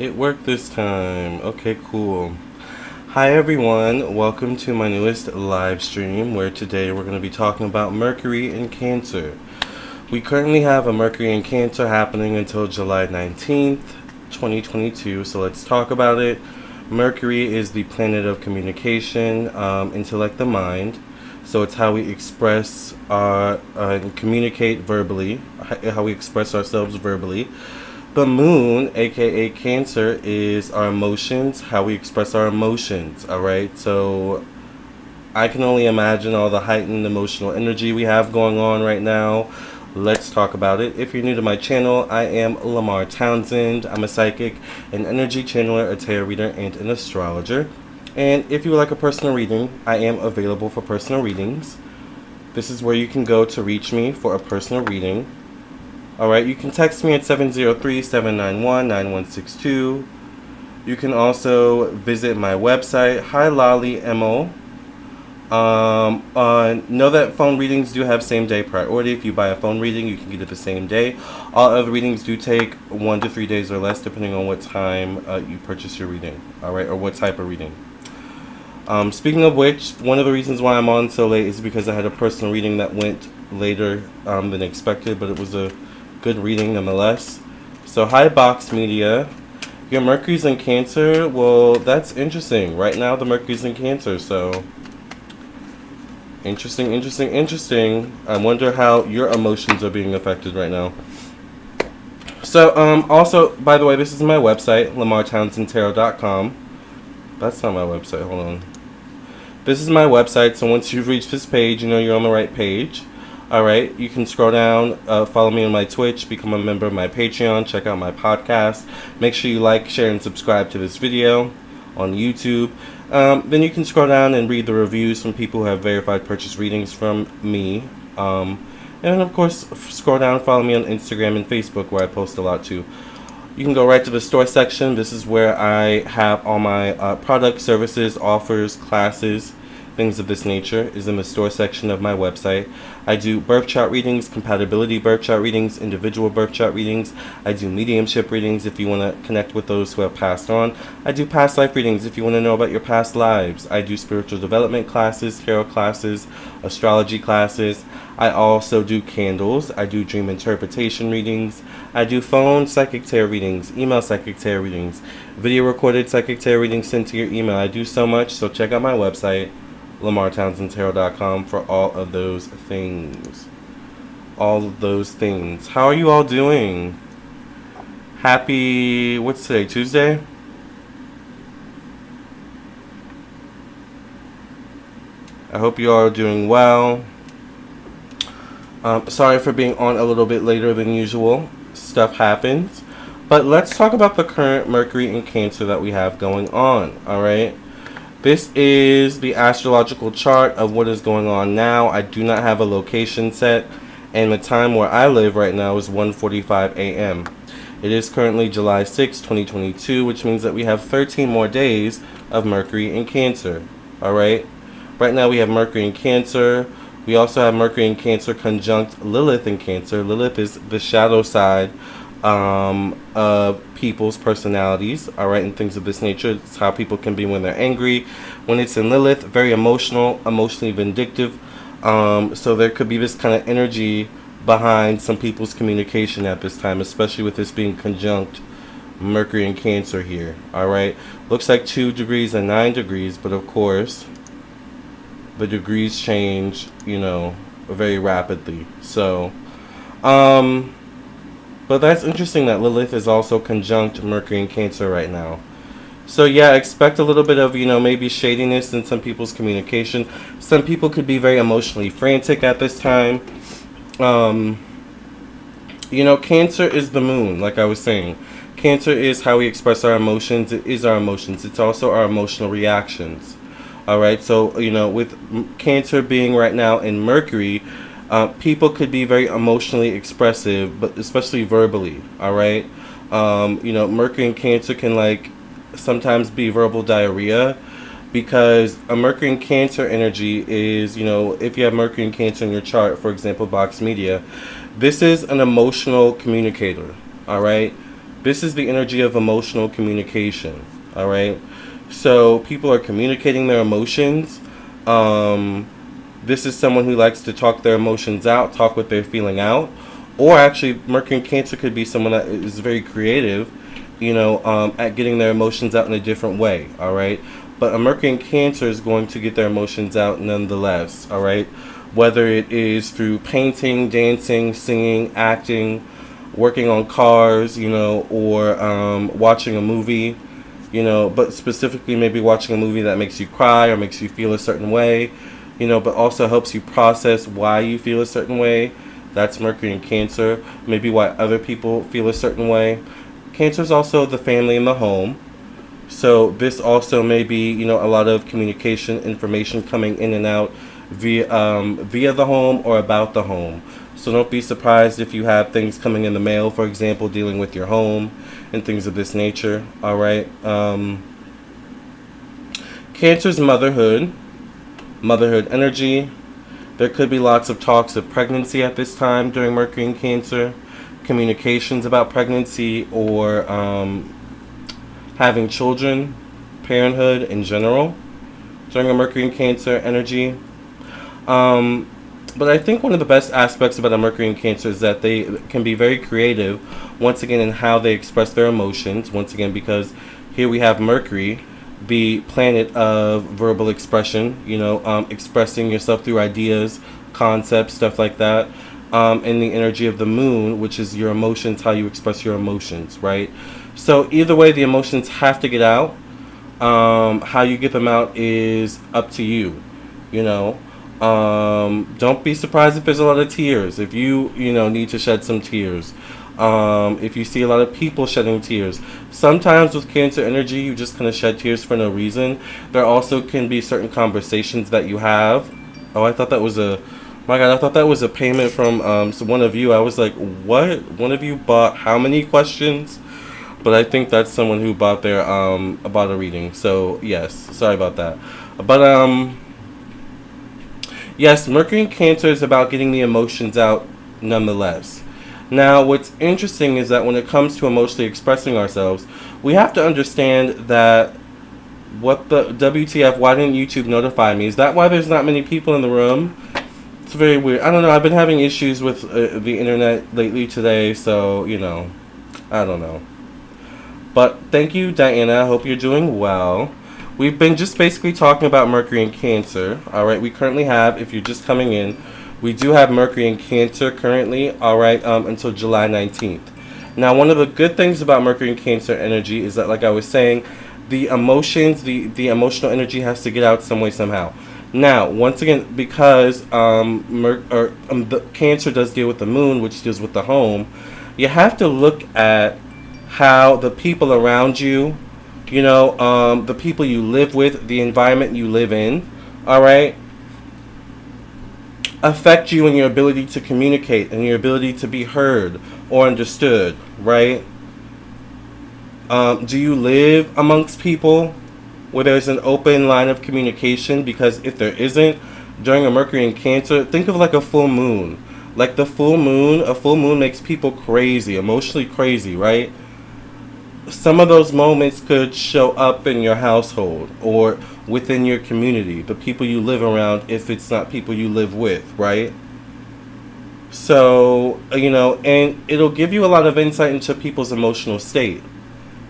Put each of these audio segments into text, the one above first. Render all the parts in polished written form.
It worked this time. Okay, cool. Hi everyone, welcome to my newest live stream where today we're going to be talking about Mercury in Cancer. We currently have a Mercury in Cancer happening until July 19th, 2022, so let's talk about it. Mercury is the planet of communication, intellect, the mind. So it's how we express and communicate verbally, how we express ourselves verbally. The moon, aka Cancer, is our emotions, how we express our emotions, alright? So I can only imagine all the heightened emotional energy we have going on right now. Let's talk about it. If you're new to my channel, I am Lamarr Townsend. I'm a psychic, an energy channeler, a tarot reader, and an astrologer. And if you would like a personal reading, I am available for personal readings. This is where you can go to reach me for a personal reading. Alright, you can text me at 703-791-9162. You can also visit my website. Hi Lolly Mo. Know that phone readings do have same day priority. If you buy a phone reading, you can get it the same day. All other readings do take 1 to 3 days or less, depending on what time you purchase your reading. Alright, or what type of reading. Speaking of which, one of the reasons why I'm on so late is because I had a personal reading that went later than expected, but it was a good reading nonetheless. So hi Box Media. Your Mercury's in Cancer. Well, that's interesting. Right now the Mercury's in Cancer, so interesting. I wonder how your emotions are being affected right now. So also, by the way, this is my website, lamarrtownsendtarot.com. That's not my website, hold on. This is my website, so once you've reached this page, you know you're on the right page. Alright, you can scroll down, follow me on my Twitch, become a member of my Patreon, check out my podcast. Make sure you like, share, and subscribe to this video on YouTube. Then you can scroll down and read the reviews from people who have verified purchase readings from me. And of course, scroll down and follow me on Instagram and Facebook where I post a lot too. You can go right to the store section. This is where I have all my products, services, offers, classes, things of this nature is in the store section of my website. I do birth chart readings, compatibility birth chart readings, individual birth chart readings. I do mediumship readings if you want to connect with those who have passed on. I do past life readings if you want to know about your past lives. I do spiritual development classes, tarot classes, astrology classes. I also do candles. I do dream interpretation readings. I do phone psychic tarot readings, email psychic tarot readings, video recorded psychic tarot readings sent to your email. I do so much, so check out my website, lamarrtownsendtarot.com, for all of those things. All of those things. How are you all doing? Happy, what's today, Tuesday? I hope you all are doing well. Sorry for being on a little bit later than usual. Stuff happens. But let's talk about the current Mercury in Cancer that we have going on, alright? This is the astrological chart of what is going on now. I do not have a location set, and the time where I live right now is 1:45 a.m. It is currently July 6, 2022, which means that we have 13 more days of Mercury in Cancer. Alright? Right now we have Mercury in Cancer. We also have Mercury in Cancer conjunct Lilith in Cancer. Lilith is the shadow side of people's personalities, alright, and things of this nature. It's how people can be when they're angry. When it's in Lilith, very emotional, emotionally vindictive. So there could be this kind of energy behind some people's communication at this time, especially with this being conjunct Mercury in Cancer here, alright. Looks like 2 degrees and 9 degrees, but of course the degrees change, you know, very rapidly. So but that's interesting that Lilith is also conjunct Mercury in Cancer right now. So yeah, expect a little bit of, you know, maybe shadiness in some people's communication. Some people could be very emotionally frantic at this time. You know, Cancer is the moon, like I was saying. Cancer is how we express our emotions. It is our emotions. It's also our emotional reactions. Alright, so, you know, with Cancer being right now in Mercury, people could be very emotionally expressive, but especially verbally, alright? You know, Mercury in Cancer can, like, sometimes be verbal diarrhea, because a Mercury in Cancer energy is, you know, if you have Mercury in Cancer in your chart, for example, Box Media, this is an emotional communicator, alright? This is the energy of emotional communication. All right. So people are communicating their emotions. This is someone who likes to talk their emotions out, talk what they're feeling out. Or actually, Mercury in Cancer could be someone that is very creative, at getting their emotions out in a different way. All right. But a Mercury in Cancer is going to get their emotions out nonetheless. All right. Whether it is through painting, dancing, singing, acting, working on cars, or watching a movie, but specifically maybe watching a movie that makes you cry or makes you feel a certain way, but also helps you process why you feel a certain way. That's Mercury in Cancer. Maybe why other people feel a certain way. Cancer is also the family and the home. So this also may be, a lot of communication, information coming in and out via the home or about the home. So don't be surprised if you have things coming in the mail, for example, dealing with your home and things of this nature. All right. Cancer's motherhood energy. There could be lots of talks of pregnancy at this time during Mercury in Cancer, communications about pregnancy or having children, parenthood in general during a Mercury in Cancer energy. But I think one of the best aspects about a Mercury in Cancer is that they can be very creative, once again, in how they express their emotions. Once again, because here we have Mercury, the planet of verbal expression, expressing yourself through ideas, concepts, stuff like that. And the energy of the moon, which is your emotions, how you express your emotions, right? So either way, the emotions have to get out. How you get them out is up to you, Don't be surprised if there's a lot of tears. If you need to shed some tears. If you see a lot of people shedding tears. Sometimes with Cancer energy, you just kind of shed tears for no reason. There also can be certain conversations that you have. Oh, I thought that was I thought that was a payment from one of you. I was like, what? One of you bought how many questions? But I think that's someone who bought a reading. So yes, sorry about that. But yes, Mercury in Cancer is about getting the emotions out nonetheless. Now, what's interesting is that when it comes to emotionally expressing ourselves, we have to understand that what the WTF, why didn't YouTube notify me? Is that why there's not many people in the room? It's very weird. I don't know. I've been having issues with the internet lately today, so, I don't know. But thank you, Diana. I hope you're doing well. We've been just basically talking about Mercury in Cancer. All right, we currently have, if you're just coming in, we do have Mercury in Cancer currently, all right, until July 19th. Now, one of the good things about Mercury in Cancer energy is that, like I was saying, the emotions, the emotional energy has to get out some way, somehow. Now, once again, because the Cancer does deal with the moon, which deals with the home, you have to look at how the people around you, the people you live with, the environment you live in, all right, affect you in your ability to communicate and your ability to be heard or understood, right? Do you live amongst people where there's an open line of communication? Because if there isn't, during a Mercury in Cancer, think of like a full moon. Like a full moon makes people crazy, emotionally crazy, right? Some of those moments could show up in your household or within your community, the people you live around, if it's not people you live with, right? So, and it'll give you a lot of insight into people's emotional state.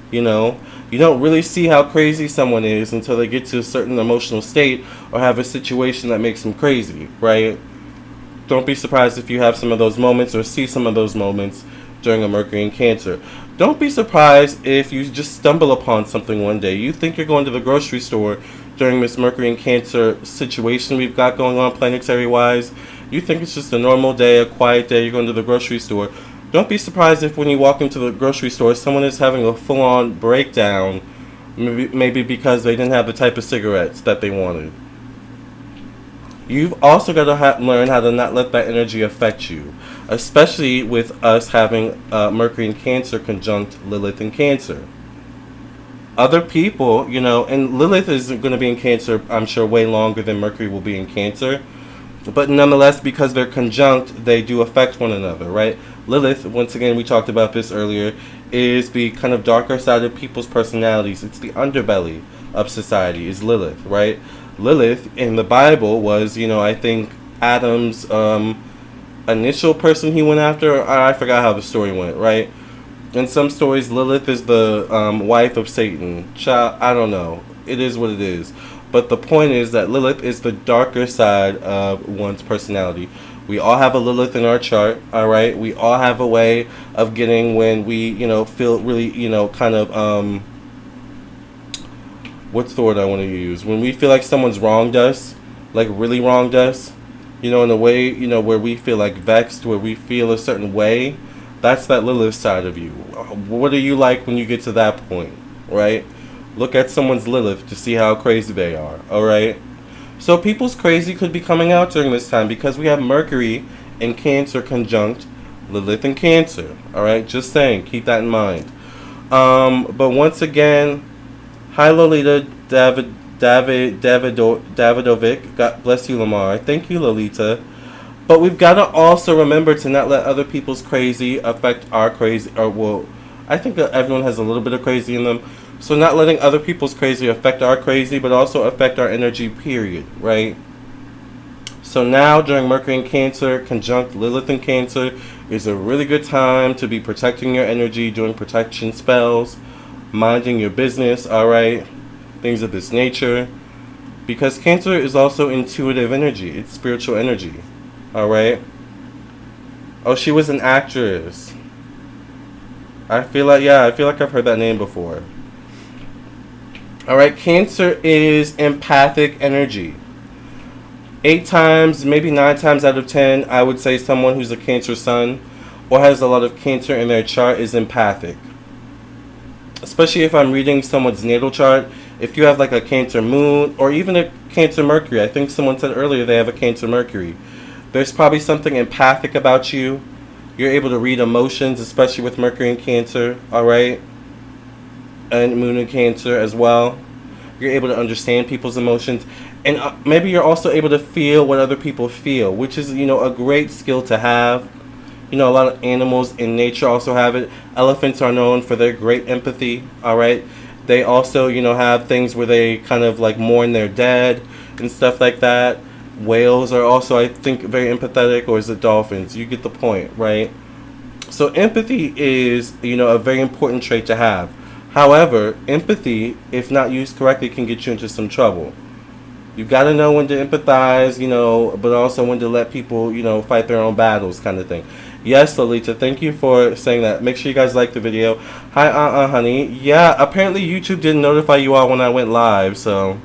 You don't really see how crazy someone is until they get to a certain emotional state or have a situation that makes them crazy, right? Don't be surprised if you have some of those moments or see some of those moments during a Mercury in Cancer. Don't be surprised if you just stumble upon something one day. You think you're going to the grocery store during this Mercury in Cancer situation we've got going on planetary-wise. You think it's just a normal day, a quiet day, you're going to the grocery store. Don't be surprised if when you walk into the grocery store, someone is having a full-on breakdown, maybe because they didn't have the type of cigarettes that they wanted. You've also got to learn how to not let that energy affect you, especially with us having Mercury in Cancer conjunct Lilith in Cancer. Other people, and Lilith is going to be in Cancer, I'm sure, way longer than Mercury will be in Cancer. But nonetheless, because they're conjunct, they do affect one another, right? Lilith, once again, we talked about this earlier, is the kind of darker side of people's personalities. It's the underbelly of society, is Lilith, right? Lilith in the Bible was, I think Adam's initial person he went after. I forgot how the story went, right? In some stories, Lilith is the wife of Satan. I don't know. It is what it is. But the point is that Lilith is the darker side of one's personality. We all have a Lilith in our chart, all right? We all have a way of getting when we, feel really, kind of, what's the word I want to use? When we feel like someone's wronged us, like really wronged us, in a way, where we feel like vexed, where we feel a certain way, that's that Lilith side of you. What are you like when you get to that point, right? Look at someone's Lilith to see how crazy they are, alright? So people's crazy could be coming out during this time because we have Mercury in Cancer conjunct Lilith in Cancer, alright? Just saying, keep that in mind. But once again, hi Lolita Davidovic. God bless you, Lamarr. Thank you, Lolita. But we've got to also remember to not let other people's crazy affect our crazy. I think that everyone has a little bit of crazy in them. So not letting other people's crazy affect our crazy, but also affect our energy, period, right? So now, during Mercury in Cancer, conjunct Lilith in Cancer, is a really good time to be protecting your energy, doing protection spells, minding your business, alright? Things of this nature. Because Cancer is also intuitive energy. It's spiritual energy, alright? Oh, she was an actress. I feel like I've heard that name before. Alright, Cancer is empathic energy. 8 times, maybe 9 times out of 10, I would say someone who's a Cancer sun or has a lot of Cancer in their chart is empathic. Especially if I'm reading someone's natal chart. If you have like a Cancer moon or even a Cancer Mercury. I think someone said earlier they have a Cancer Mercury. There's probably something empathic about you. You're able to read emotions, especially with Mercury in Cancer, alright? And Moon in Cancer as well. You're able to understand people's emotions. And maybe you're also able to feel what other people feel, which is, a great skill to have. A lot of animals in nature also have it. Elephants are known for their great empathy, alright? They also, have things where they kind of like mourn their dead and stuff like that. Whales are also, I think, very empathetic, or is it dolphins? You get the point, right? So empathy is, a very important trait to have. However, empathy, if not used correctly, can get you into some trouble. You've got to know when to empathize, but also when to let people, fight their own battles, kind of thing. Yes, Lolita, thank you for saying that. Make sure you guys like the video. Hi, honey. Yeah, apparently YouTube didn't notify you all when I went live, so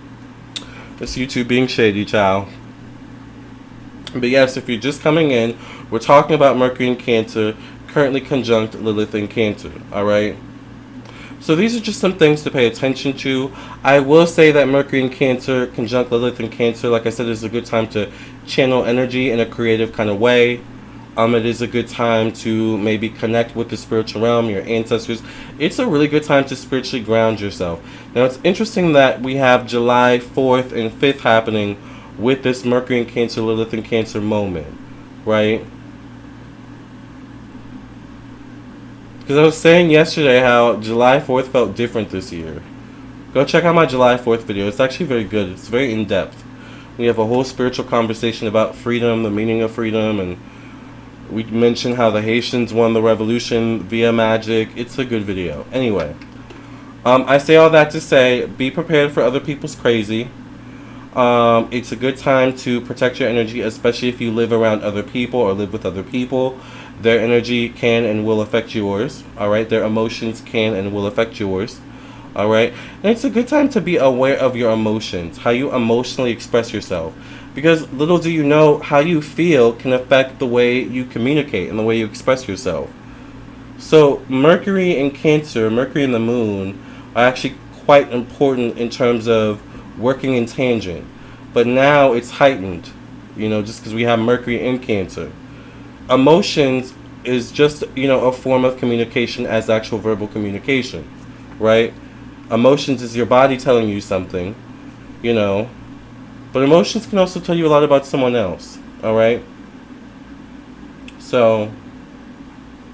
it's YouTube being shady, child. But yes, if you're just coming in, we're talking about Mercury in Cancer, currently conjunct Lilith in Cancer, alright? So these are just some things to pay attention to. I will say that Mercury in Cancer, conjunct Lilith in Cancer, like I said, is a good time to channel energy in a creative kind of way. It is a good time to maybe connect with the spiritual realm, your ancestors. It's a really good time to spiritually ground yourself. Now, it's interesting that we have July 4th and 5th happening with this Mercury in Cancer, Lilith in Cancer moment, right? Because I was saying yesterday how July 4th felt different this year. Go check out my July 4th video. It's actually very good. It's very in-depth. We have a whole spiritual conversation about freedom, the meaning of freedom, and we mention how the Haitians won the revolution via magic. It's a good video. Anyway, I say all that to say, be prepared for other people's crazy. It's a good time to protect your energy, especially if you live around other people or live with other people. Their energy can and will affect yours, alright? Their emotions can and will affect yours, alright? And it's a good time to be aware of your emotions, how you emotionally express yourself. Because little do you know, how you feel can affect the way you communicate and the way you express yourself. So Mercury in Cancer, Mercury and the Moon, are actually quite important in terms of working in tangent. But now it's heightened, just because we have Mercury in Cancer. Emotions is just, a form of communication as actual verbal communication, right? Emotions is your body telling you something, but emotions can also tell you a lot about someone else, Alright? So,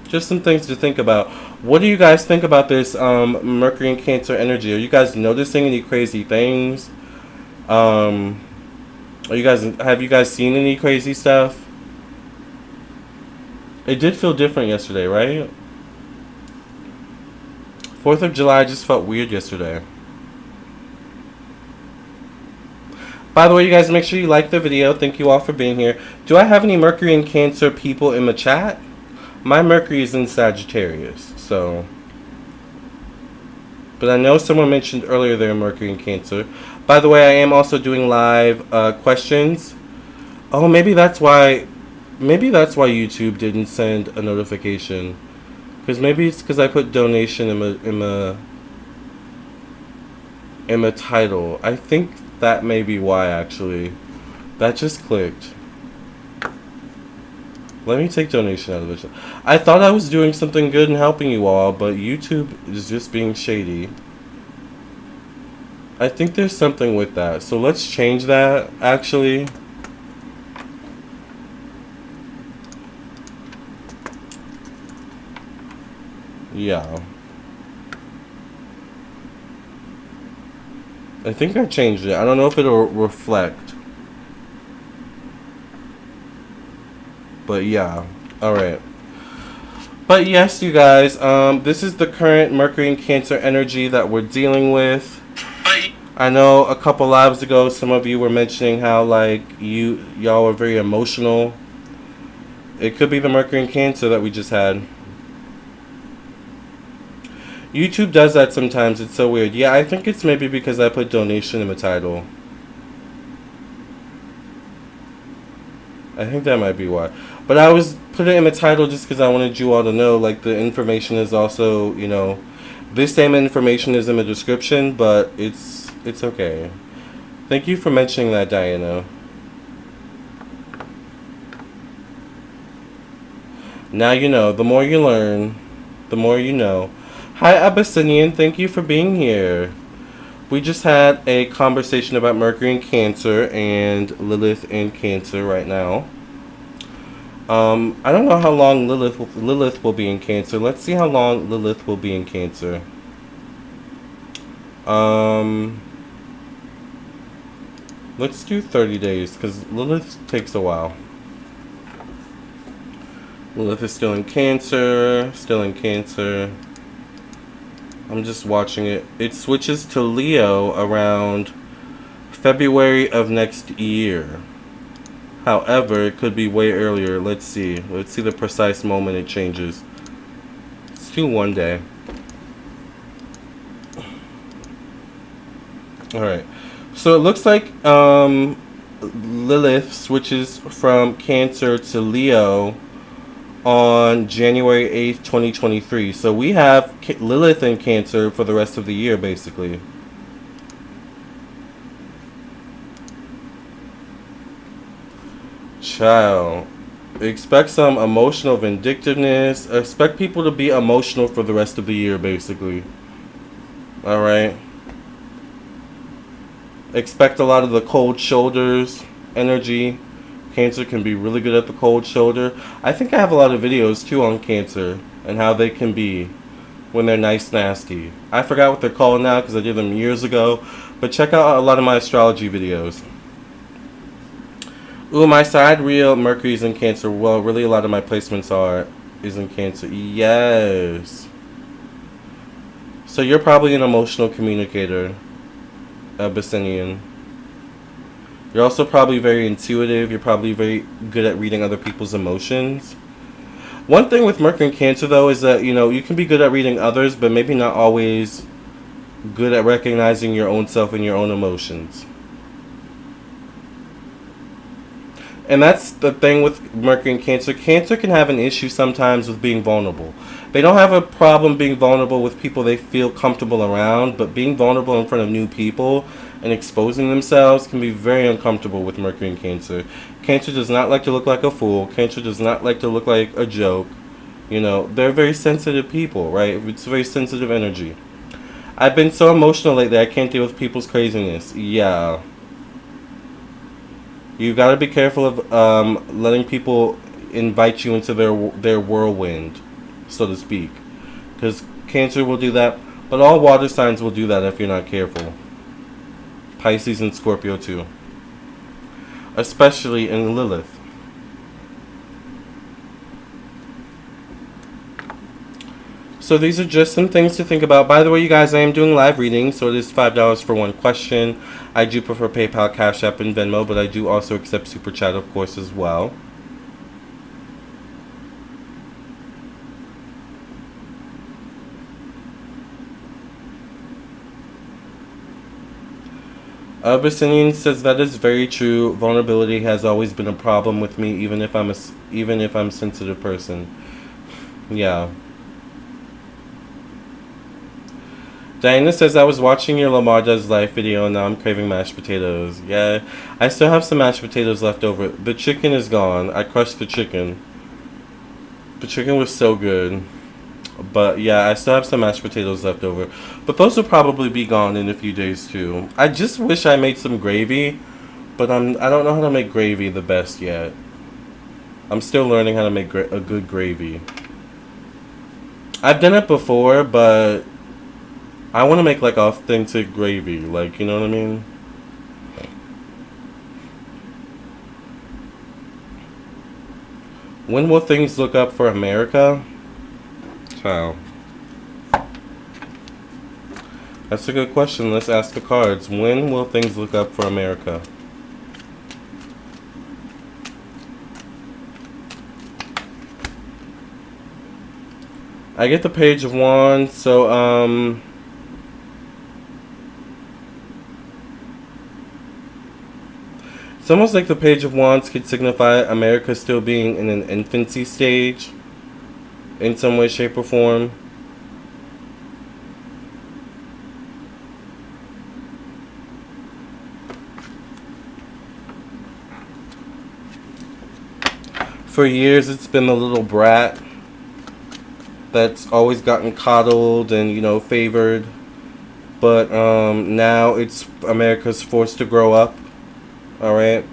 just some things to think about. What do you guys think about this Mercury and Cancer energy? Are you guys noticing any crazy things? Have you guys seen any crazy stuff? It did feel different yesterday, right? 4th of July just felt weird yesterday. By the way, you guys, make sure you like the video. Thank you all for being here. Do I have any Mercury and Cancer people in the chat? My Mercury is in Sagittarius, so. But I know someone mentioned earlier they're Mercury and Cancer. By the way, I am also doing live questions. Oh, maybe that's why YouTube didn't send a notification. Because maybe it's because I put donation in the title. I think that may be why, actually. That just clicked. Let me take donation out of it. I thought I was doing something good and helping you all, but YouTube is just being shady. I think there's something with that. So let's change that, actually. Yeah. I think I changed it. I don't know if it'll reflect. But yeah. Alright. But yes, you guys, this is the current Mercury and Cancer energy that we're dealing with. I know a couple lives ago some of you were mentioning how like y'all were very emotional. It could be the Mercury and Cancer that we just had. YouTube does that sometimes. It's so weird. Yeah, I think it's maybe because I put donation in the title. I think that might be why. But I was putting it in the title just because I wanted you all to know, like, the information is also, you know, this same information is in the description, but it's okay. Thank you for mentioning that, Diana. Now you know. The more you learn, the more you know. Hi, Abyssinian. Thank you for being here. We just had a conversation about Mercury in Cancer and Lilith in Cancer right now. I don't know how long Lilith will be in Cancer. Let's see how long Lilith will be in Cancer. Let's do 30 days because Lilith takes a while. Lilith is still in Cancer. Still in Cancer. I'm just watching it. It switches to Leo around February of next year. However, it could be way earlier. Let's see. Let's see the precise moment it changes. Let's do one day. Alright. So it looks like Lilith switches from Cancer to Leo on January 8th, 2023. So we have Lilith in Cancer for the rest of the year, basically. Child. Expect some emotional vindictiveness. Expect people to be emotional for the rest of the year, basically. Alright. Expect a lot of the cold shoulders energy. Cancer can be really good at the cold shoulder. I think I have a lot of videos too on Cancer and how they can be when they're nice nasty. I forgot what they're called now because I did them years ago. But check out a lot of my astrology videos. Ooh, my side real Mercury's in Cancer. Well, really a lot of my placements is in Cancer. Yes. So you're probably an emotional communicator, Abyssinian. You're also probably very intuitive. You're probably very good at reading other people's emotions. One thing with Mercury and Cancer, though, is that, you know, you can be good at reading others, but maybe not always good at recognizing your own self and your own emotions. And that's the thing with Mercury and Cancer. Cancer can have an issue sometimes with being vulnerable. They don't have a problem being vulnerable with people they feel comfortable around, but being vulnerable in front of new people and exposing themselves can be very uncomfortable with Mercury and Cancer. Cancer does not like to look like a fool. Cancer does not like to look like a joke. You know, they're very sensitive people, right? It's very sensitive energy. I've been so emotional lately, I can't deal with people's craziness. Yeah. You got to be careful of letting people invite you into their whirlwind, so to speak. Because Cancer will do that, but all water signs will do that if you're not careful. Pisces and Scorpio too. Especially in Lilith. So these are just some things to think about. By the way, you guys, I am doing live readings, so it is $5 for one question. I do prefer PayPal, Cash App, and Venmo, but I do also accept Super Chat, of course, as well. Abyssinian says that is very true. Vulnerability has always been a problem with me, even if I'm a sensitive person. Yeah. Diana says, I was watching your Lamarr Does Life video and now I'm craving mashed potatoes. Yeah, I still have some mashed potatoes left over. The chicken is gone. I crushed the chicken. The chicken was so good. But yeah, I still have some mashed potatoes left over. But those will probably be gone in a few days too. I just wish I made some gravy. But I don't know how to make gravy the best yet. I'm still learning how to make a good gravy. I've done it before, but I want to make like authentic gravy, like, you know what I mean? When will things look up for America? Wow. That's a good question. Let's ask the cards. When will things look up for America? I get the Page of Wands, so, it's almost like the Page of Wands could signify America still being in an infancy stage in some way, shape, or form. For years, it's been the little brat that's always gotten coddled and, you know, favored. But now it's America's forced to grow up. Alright.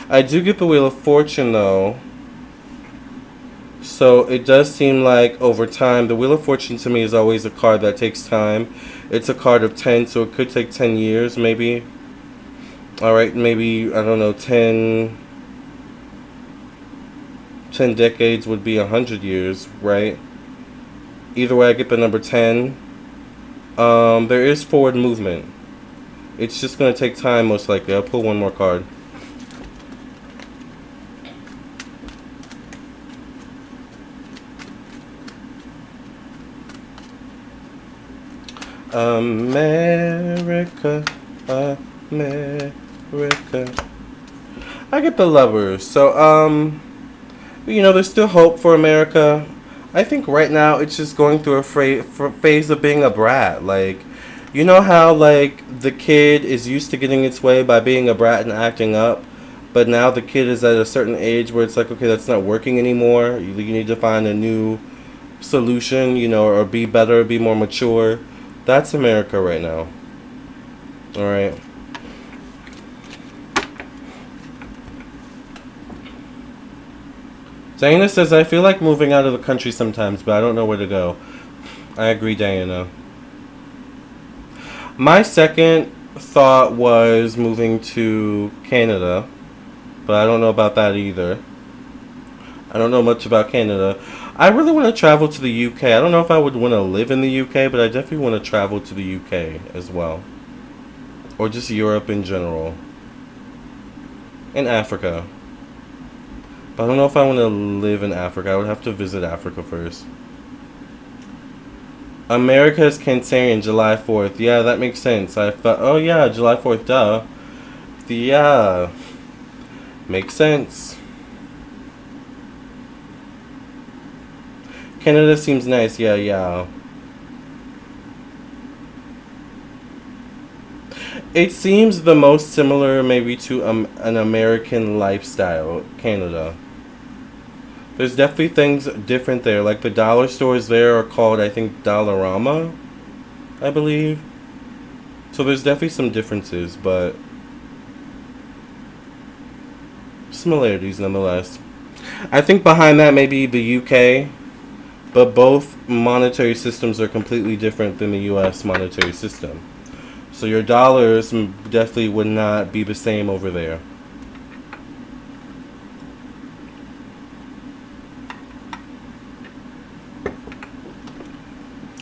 I do get the Wheel of Fortune though. So it does seem like over time, the Wheel of Fortune to me is always a card that takes time. It's a card of 10, so it could take 10 years maybe. Alright, maybe, I don't know, 10 decades would be 100 years, right? Either way, I get the number 10. There is forward movement. It's just going to take time, most likely. I'll pull one more card. America, America. I get the Lovers. So, you know, there's still hope for America. I think right now it's just going through a phase of being a brat. Like, you know how, like, the kid is used to getting its way by being a brat and acting up, but now the kid is at a certain age where it's like, okay, that's not working anymore. You need to find a new solution, you know, or be better, be more mature. That's America right now. Alright. Diana says, I feel like moving out of the country sometimes, but I don't know where to go. I agree, Diana. My second thought was moving to Canada, but I don't know about that either. I don't know much about Canada. I really want to travel to the UK. I don't know if I would want to live in the UK, but I definitely want to travel to the UK as well. Or just Europe in general. And Africa. But I don't know if I want to live in Africa. I would have to visit Africa first. America is Cancerian, July 4th. Yeah, that makes sense. I thought, oh yeah, July 4th, duh. Yeah. Makes sense. Canada seems nice. Yeah, yeah. It seems the most similar maybe to an American lifestyle, Canada. There's definitely things different there. Like the dollar stores there are called, I think, Dollarama, I believe. So there's definitely some differences, but similarities nonetheless. I think behind that may be the UK, but both monetary systems are completely different than the US monetary system. So your dollars definitely would not be the same over there.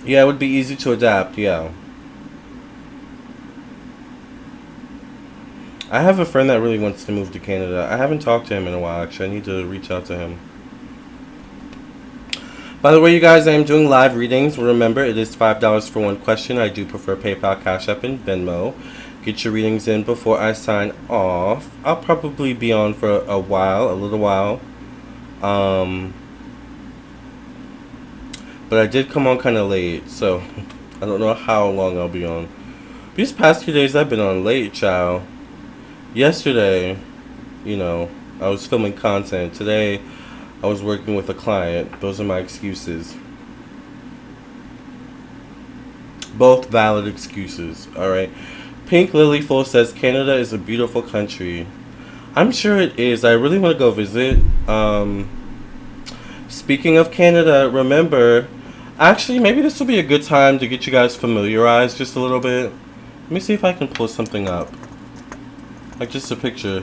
Yeah, it would be easy to adapt, yeah. I have a friend that really wants to move to Canada. I haven't talked to him in a while, actually. I need to reach out to him. By the way, you guys, I am doing live readings. Remember, it is $5 for one question. I do prefer PayPal, Cash App, and Venmo. Get your readings in before I sign off. I'll probably be on for a little while. But I did come on kind of late, so I don't know how long I'll be on. These past few days I've been on late, child. Yesterday, I was filming content. Today, I was working with a client. Those are my excuses. Both valid excuses, alright? Pink Lilyful says, Canada is a beautiful country. I'm sure it is. I really want to go visit. Speaking of Canada, remember, actually, maybe this will be a good time to get you guys familiarized just a little bit. Let me see if I can pull something up. Like just a picture.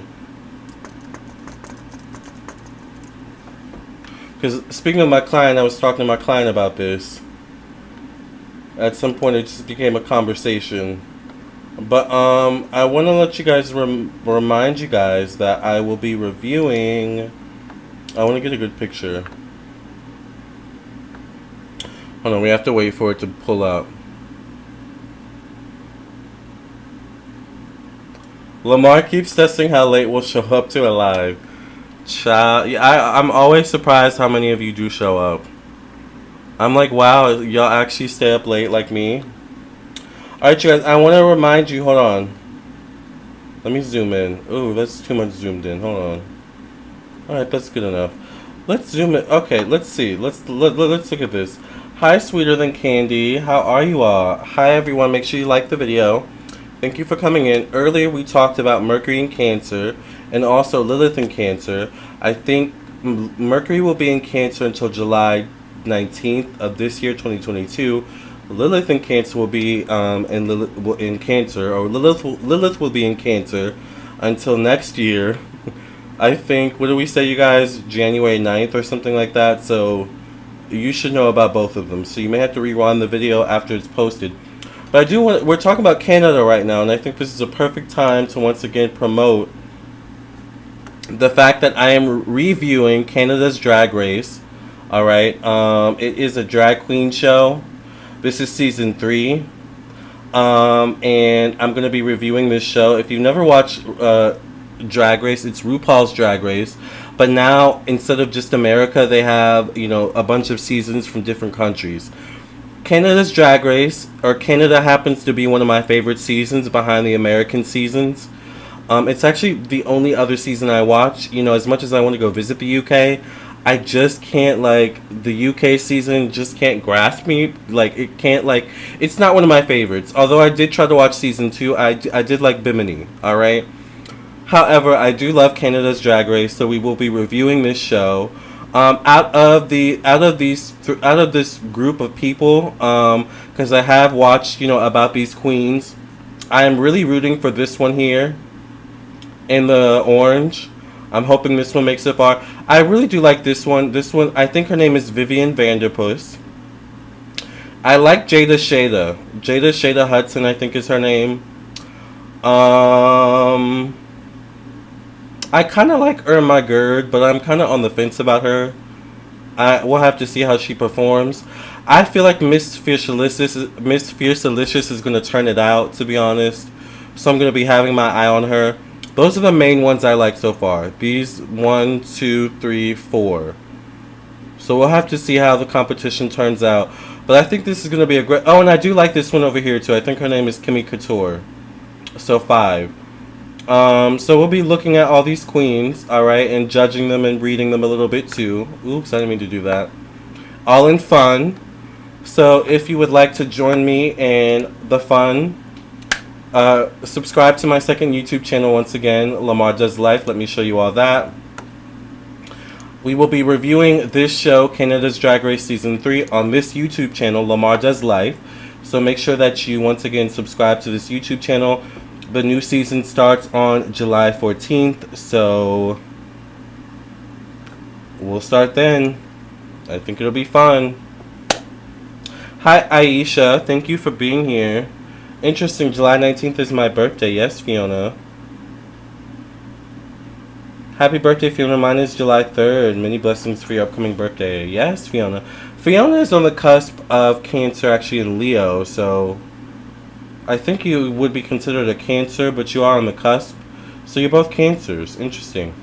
Because speaking of my client, I was talking to my client about this. At some point, it just became a conversation. But I want to let you guys remind you guys that I will be reviewing. I want to get a good picture. Hold on, we have to wait for it to pull up. Lamarr keeps testing how late we'll show up to a live. Child, yeah, I'm always surprised how many of you do show up. I'm like, wow, y'all actually stay up late like me. Alright, you guys, I want to remind you, hold on. Let me zoom in. Ooh, that's too much zoomed in. Hold on. Alright, that's good enough. Let's zoom in. Okay, let's see. Let's look at this. Hi, Sweeter Than Candy. How are you all? Hi, everyone. Make sure you like the video. Thank you for coming in. Earlier, we talked about Mercury in Cancer and also Lilith in Cancer. I think Mercury will be in Cancer until July 19th of this year, 2022. Lilith in Cancer will be in Cancer, or Lilith will be in Cancer until next year. I think, what do we say, you guys? January 9th or something like that. So you should know about both of them. So you may have to rewind the video after it's posted. But we're talking about Canada right now, and I think this is a perfect time to once again promote the fact that I am reviewing Canada's Drag Race. Alright, it is a drag queen show. This is season 3. And I'm going to be reviewing this show. If you've never watched Drag Race, it's RuPaul's Drag Race. But now, instead of just America, they have, a bunch of seasons from different countries. Canada's Drag Race, or Canada, happens to be one of my favorite seasons behind the American seasons. It's actually the only other season I watch. As much as I want to go visit the UK, I just can't, the UK season just can't grasp me. It's not one of my favorites. Although I did try to watch season 2, I did like Bimini, alright? However, I do love Canada's Drag Race, so we will be reviewing this show. Out of this group of people, because I have watched, about these queens, I am really rooting for this one here in the orange. I'm hoping this one makes it far. I really do like this one. This one, I think her name is Vivian Vanderpuss. I like Jada Shada Hudson, I think is her name. I kind of like Irma Gerd, but I'm kind of on the fence about her. We'll have to see how she performs. I feel like Miss Fiercelicious is going to turn it out, to be honest. So I'm going to be having my eye on her. Those are the main ones I like so far. These 1, 2, 3, 4. So we'll have to see how the competition turns out. But I think this is going to be a great... Oh, and I do like this one over here, too. I think her name is Kimmy Couture. So 5. So we'll be looking at all these queens, alright, and judging them and reading them a little bit too. Oops, I didn't mean to do that. All in fun. So if you would like to join me in the fun, subscribe to my second YouTube channel once again, Lamarr Does Life. Let me show you all that. We will be reviewing this show, Canada's Drag Race Season 3, on this YouTube channel, Lamarr Does Life. So make sure that you, once again, subscribe to this YouTube channel. The new season starts on July 14th, so we'll start then. I think it'll be fun. Hi, Aisha. Thank you for being here. Interesting, July 19th is my birthday. Yes, Fiona. Happy birthday, Fiona. Mine is July 3rd. Many blessings for your upcoming birthday. Yes, Fiona. Fiona is on the cusp of Cancer, actually in Leo, so I think you would be considered a Cancer, but you are on the cusp. So you're both Cancers. Interesting.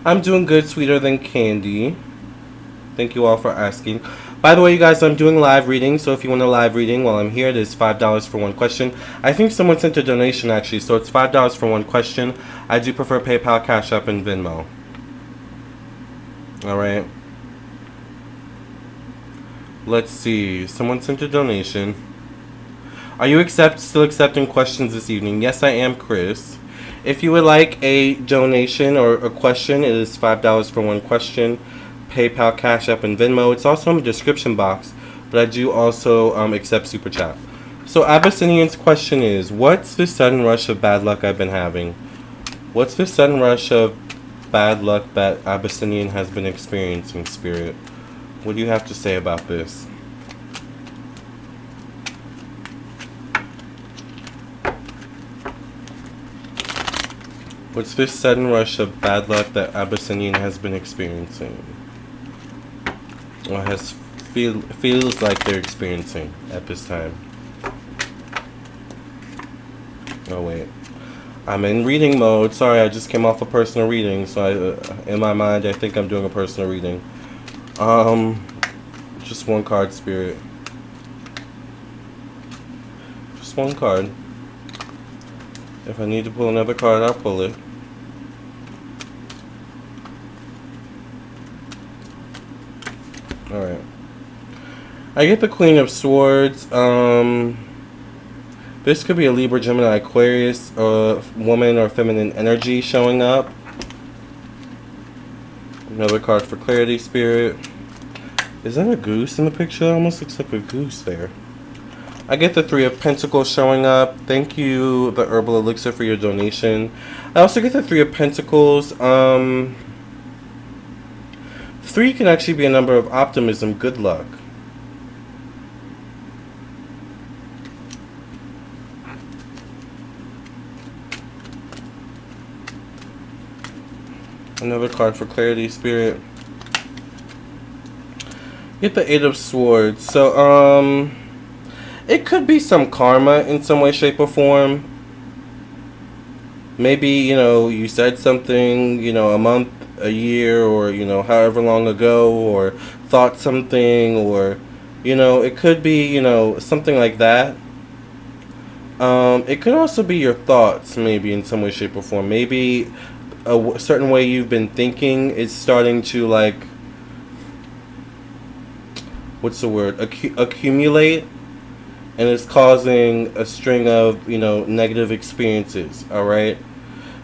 I'm doing good, sweeter than candy. Thank you all for asking. By the way, you guys, I'm doing live readings, so if you want a live reading while I'm here, it is $5 for one question. I think someone sent a donation, actually, so it's $5 for one question. I do prefer PayPal, Cash App, and Venmo. Alright. Let's see. Someone sent a donation. Are you still accepting questions this evening? Yes, I am, Chris. If you would like a donation or a question, it is $5 for one question. PayPal, Cash App, and Venmo. It's also in the description box, but I do also accept Super Chat. So Abyssinian's question is, what's the sudden rush of bad luck I've been having? What's the sudden rush of bad luck that Abyssinian has been experiencing, Spirit? What do you have to say about this? What's this sudden rush of bad luck that Abyssinian has been experiencing? Or feels like they're experiencing at this time? Oh wait, I'm in reading mode. Sorry, I just came off a personal reading, so in my mind I think I'm doing a personal reading. Just one card, Spirit. Just one card. If I need to pull another card, I'll pull it. Alright. I get the Queen of Swords. This could be a Libra, Gemini, Aquarius, woman or feminine energy showing up. Another card for clarity, Spirit. Is that a goose in the picture? It almost looks like a goose there. I get the Three of Pentacles showing up. Thank you, the Herbal Elixir, for your donation. I also get the Three of Pentacles. 3 can actually be a number of optimism, good luck. Another card for clarity, Spirit. Get the Eight of Swords. So, it could be some karma in some way, shape, or form. Maybe, you know, you said something, you know, a month, a year, or, you know, however long ago, or thought something, or, you know, it could be, you know, something like that. It could also be your thoughts, maybe, in some way, shape, or form. Maybe a certain way you've been thinking is starting to, like, what's the word? Accumulate. And it's causing a string of, you know, negative experiences, alright?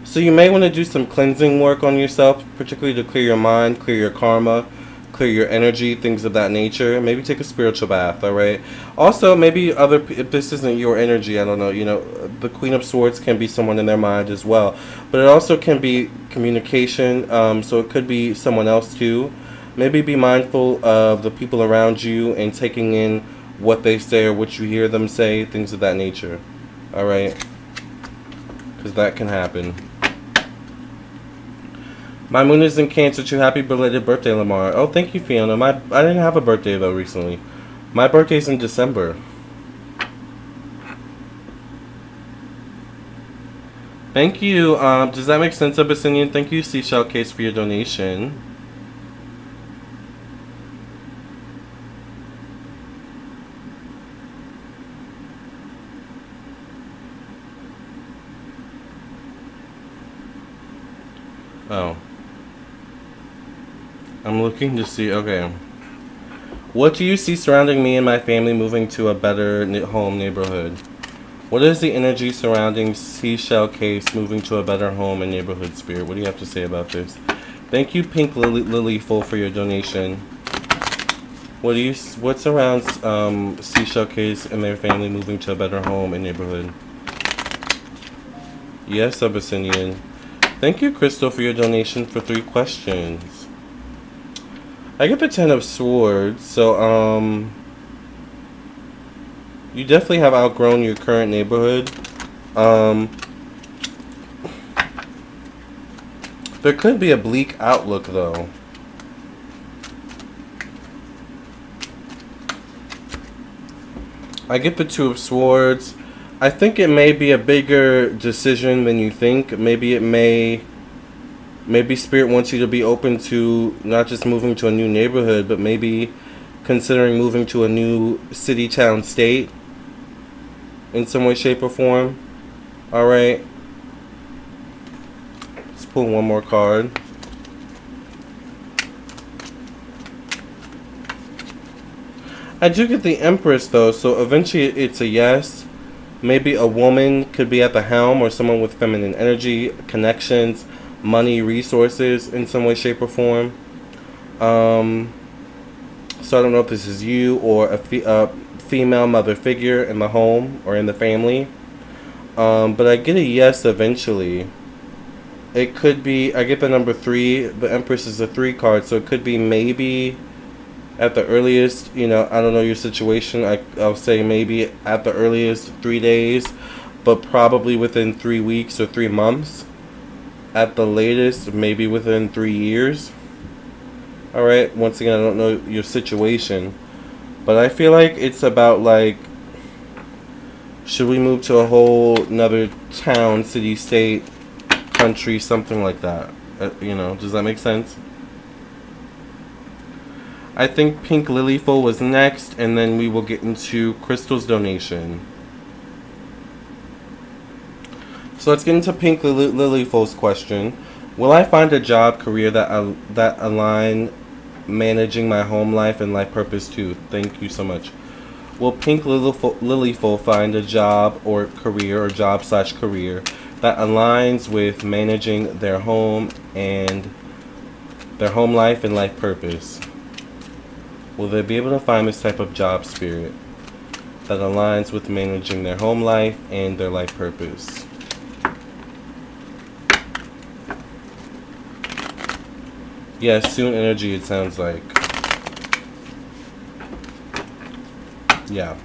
So you may want to do some cleansing work on yourself, particularly to clear your mind, clear your karma, clear your energy, things of that nature. Maybe take a spiritual bath, alright? Also, maybe if this isn't your energy, I don't know, you know, the Queen of Swords can be someone in their mind as well. But it also can be communication, so it could be someone else too. Maybe be mindful of the people around you and taking in what they say or what you hear them say, things of that nature. Alright? Because that can happen. My moon is in Cancer too. Happy belated birthday, Lamarr. Oh, thank you, Fiona. I didn't have a birthday, though, recently. My birthday's in December. Thank you. Does that make sense, Abyssinian? Thank you, Seashell Case, for your donation. Oh. I'm looking to see, okay. What do you see surrounding me and my family moving to a better home neighborhood? What is the energy surrounding seashell case moving to a better home and neighborhood spirit? What do you have to say about this? Thank you, Pink Lilyful, for your donation. What surrounds seashell case and their family moving to a better home and neighborhood? Yes, Abyssinian. Thank you, Crystal, for your donation for 3 questions. I get the 10 of Swords, so you definitely have outgrown your current neighborhood. There could be a bleak outlook, though. I get the 2 of Swords. I think it may be a bigger decision than you think. Maybe Spirit wants you to be open to not just moving to a new neighborhood, but maybe considering moving to a new city, town, state in some way, shape, or form. Alright. Let's pull one more card. I do get the Empress, though, so eventually it's a yes. Maybe a woman could be at the helm, or someone with feminine energy, connections, money, resources in some way, shape, or form. So I don't know if this is you or a female mother figure in the home or in the family. But I get a yes eventually. It could be, I get the number 3. The Empress is a 3 card, so it could be maybe at the earliest, I don't know your situation. I'll say maybe at the earliest 3 days, but probably within 3 weeks or 3 months. At the latest, maybe within 3 years. Alright, once again, I don't know your situation, but I feel like it's about, like, should we move to a whole another town, city, state, country, something like that. Does that make sense? I think Pink Lilyful was next, and then we will get into Crystal's donation. So let's get into Pink Lilyful's question. Will I find a job, career that align managing my home life and life purpose too? Thank you so much. Will Pink Lilyful find a job or career, or job/career that aligns with managing their home and their home life and life purpose? Will they be able to find this type of job, Spirit, that aligns with managing their home life and their life purpose? Yes, soon energy, it sounds like. Yeah.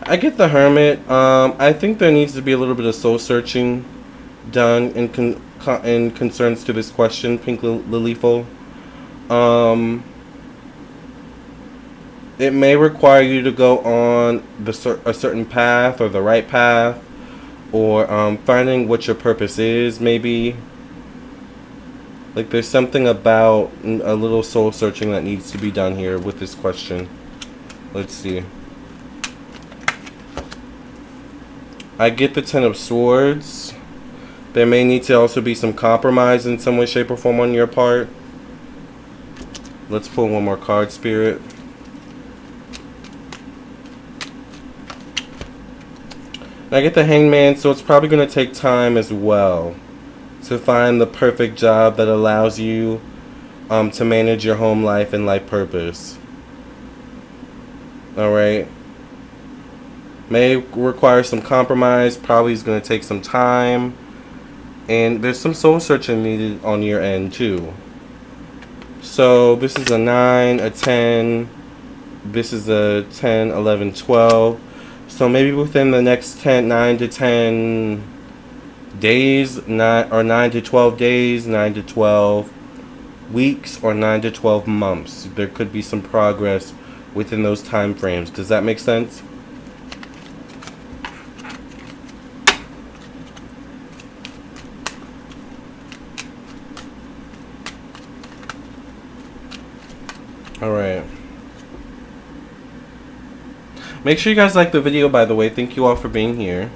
I get the Hermit. I think there needs to be a little bit of soul searching done in concerns to this question, Pink Lilyful. It may require you to go on a certain path, or the right path, or finding what your purpose is, maybe. Like, there's something about a little soul searching that needs to be done here with this question. Let's see. I get the 10 of Swords. There may need to also be some compromise in some way, shape, or form on your part. Let's pull one more card, Spirit. I get the Hangman, so it's probably going to take time as well to find the perfect job that allows you to manage your home life and life purpose. Alright. May require some compromise, probably is going to take some time. And there's some soul searching needed on your end too. So this is a 9, a 10. This is a 10, 11, 12. So maybe within the next 9 to 10 days, 9 to 12 days, 9 to 12 weeks, or 9 to 12 months, there could be some progress within those time frames. Does that make sense? Alright. Make sure you guys like the video, by the way. Thank you all for being here.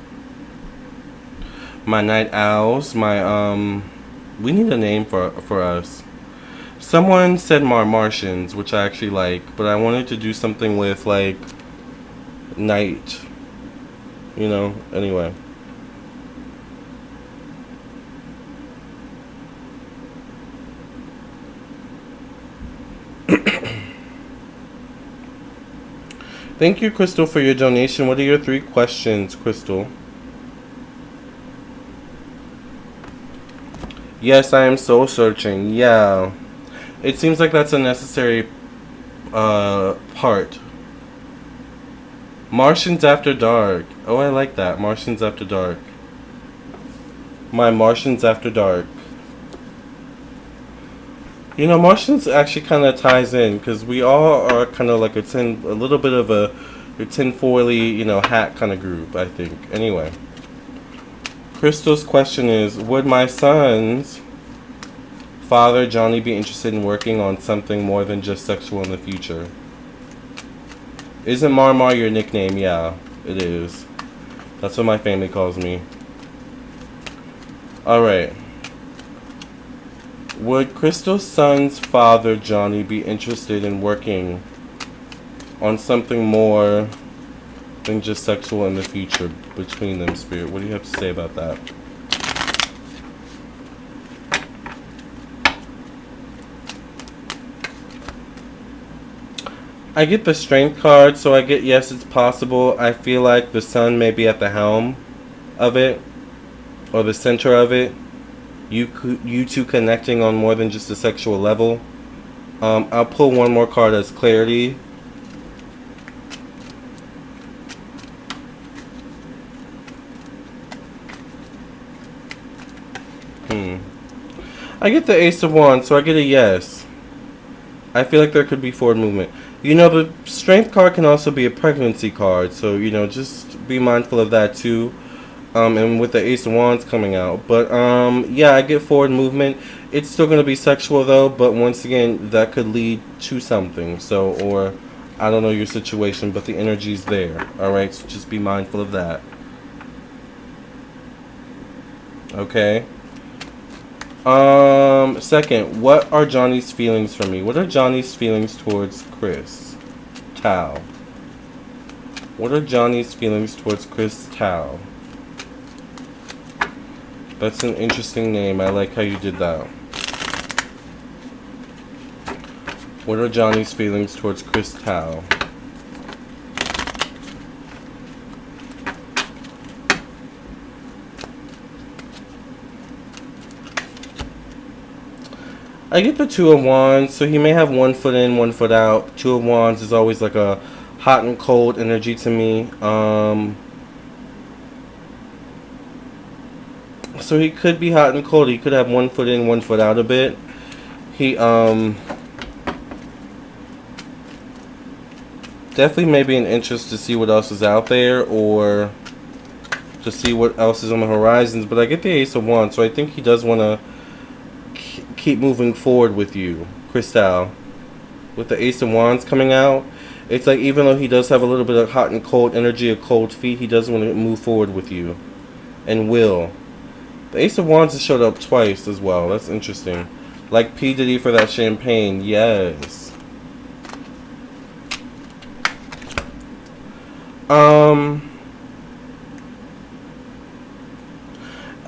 My night owls, we need a name for us. Someone said Martians, which I actually like, but I wanted to do something with, like, night. You know? Anyway. Thank you, Crystal, for your donation. What are your 3 questions, Crystal? Yes, I am soul searching. Yeah. It seems like that's a necessary part. Martians After Dark. Oh, I like that. Martians After Dark. My Martians After Dark. You know, Martians actually kind of ties in because we all are kind of like a little bit of a tinfoily, you know, hat kind of group, I think. Anyway, Crystal's question is: would my son's father, Johnny, be interested in working on something more than just sexual in the future? Isn't Marmar your nickname? Yeah, it is. That's what my family calls me. All right. Would Crystal's son's father, Johnny, be interested in working on something more than just sexual in the future between them, Spirit? What do you have to say about that? I get the Strength card, so I get yes, it's possible. I feel like the sun may be at the helm of it, or the center of it. You two connecting on more than just a sexual level. I'll pull one more card as clarity. I get the Ace of Wands, so I get a yes. I feel like there could be forward movement. You know, the Strength card can also be a pregnancy card, so, you know, just be mindful of that too. And with the Ace of Wands coming out. But, yeah, I get forward movement. It's still going to be sexual, though, but once again, that could lead to something. So, or, I don't know your situation, but the energy's there. Alright, so just be mindful of that. Okay? Second, what are Johnny's feelings for me? What are Johnny's feelings towards Chris Tao? What are Johnny's feelings towards Chris Tao? That's an interesting name. I like how you did that. What are Johnny's feelings towards Chris Tao? I get the Two of Wands, so he may have 1 foot in, 1 foot out. Two of Wands is always like a hot and cold energy to me. So he could be hot and cold. He could have 1 foot in, 1 foot out a bit. He definitely may be an interest to see what else is out there, or to see what else is on the horizons. But I get the Ace of Wands, so I think he does want to keep moving forward with you, Crystal. With the Ace of Wands coming out, it's like even though he does have a little bit of hot and cold energy, of cold feet, he does want to move forward with you, and will. The Ace of Wands has showed up twice as well. That's interesting. Like P. Diddy for that champagne. Yes.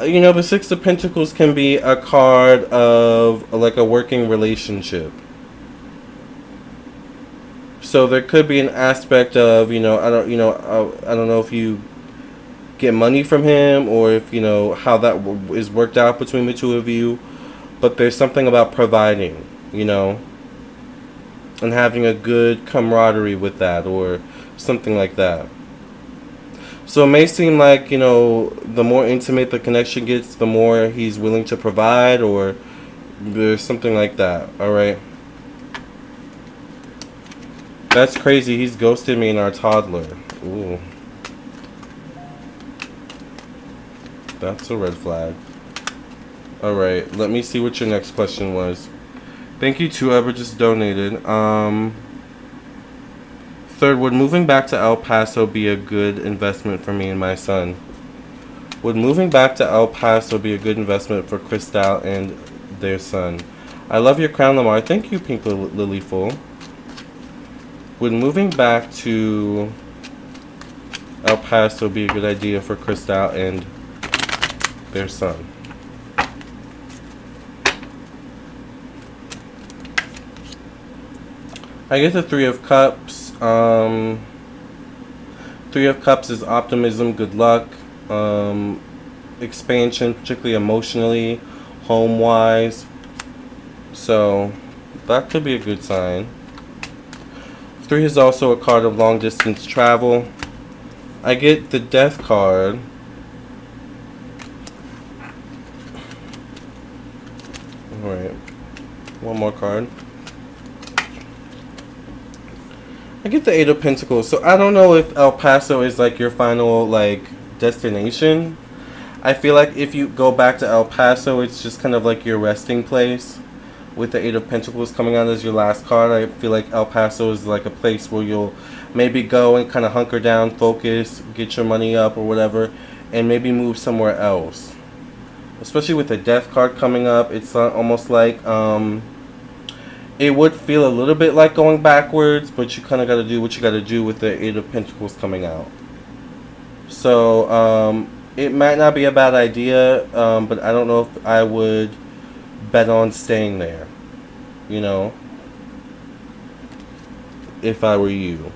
You know, the Six of Pentacles can be a card of like a working relationship. So there could be an aspect of, I don't know if you get money from him, or if, how that is worked out between the two of you. But there's something about providing, and having a good camaraderie with that, or something like that. So it may seem like, the more intimate the connection gets, the more he's willing to provide, or there's something like that, alright? That's crazy. He's ghosted me and our toddler. Ooh. That's a red flag. Alright, let me see what your next question was. Thank you to whoever just donated. Third, would moving back to El Paso be a good investment for me and my son? Would moving back to El Paso be a good investment for Crystal and their son? I love your crown, Lamarr. Thank you, Pink Lilyful. Would moving back to El Paso be a good idea for Cristal and their son? I get the Three of Cups. Three of Cups is optimism, good luck, expansion, particularly emotionally, home-wise. So that could be a good sign. 3 is also a card of long-distance travel. I get the Death card. Alright. One more card. I get the Eight of Pentacles. So I don't know if El Paso is like your final like destination. I feel like if you go back to El Paso, it's just kind of like your resting place. With the Eight of Pentacles coming out as your last card, I feel like El Paso is like a place where you'll maybe go and kind of hunker down, focus, get your money up or whatever, and maybe move somewhere else. Especially with the Death card coming up, it's almost like it would feel a little bit like going backwards, but you kind of got to do what you got to do with the Eight of Pentacles coming out. So it might not be a bad idea, but I don't know if I would bet on staying there, you know, if I were you.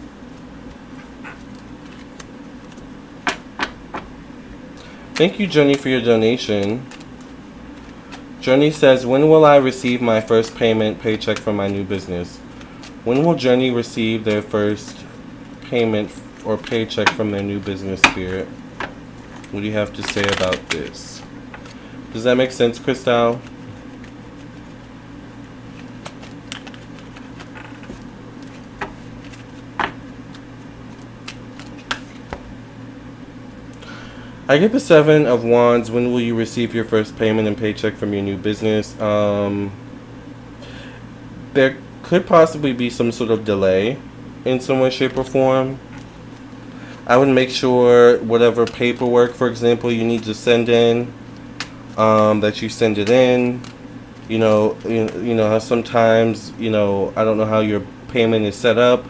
Thank you, Journey, for your donation. Journey says, when will I receive my first paycheck from my new business? When will Journey receive their first payment or paycheck from their new business, Spirit? What do you have to say about this? Does that make sense, Cristal? I get the Seven of Wands. When will you receive your first payment and paycheck from your new business? There could possibly be some sort of delay in some way, shape, or form. I would make sure whatever paperwork, for example, you need to send in, that you send it in. You know how sometimes, I don't know how your payment is set up,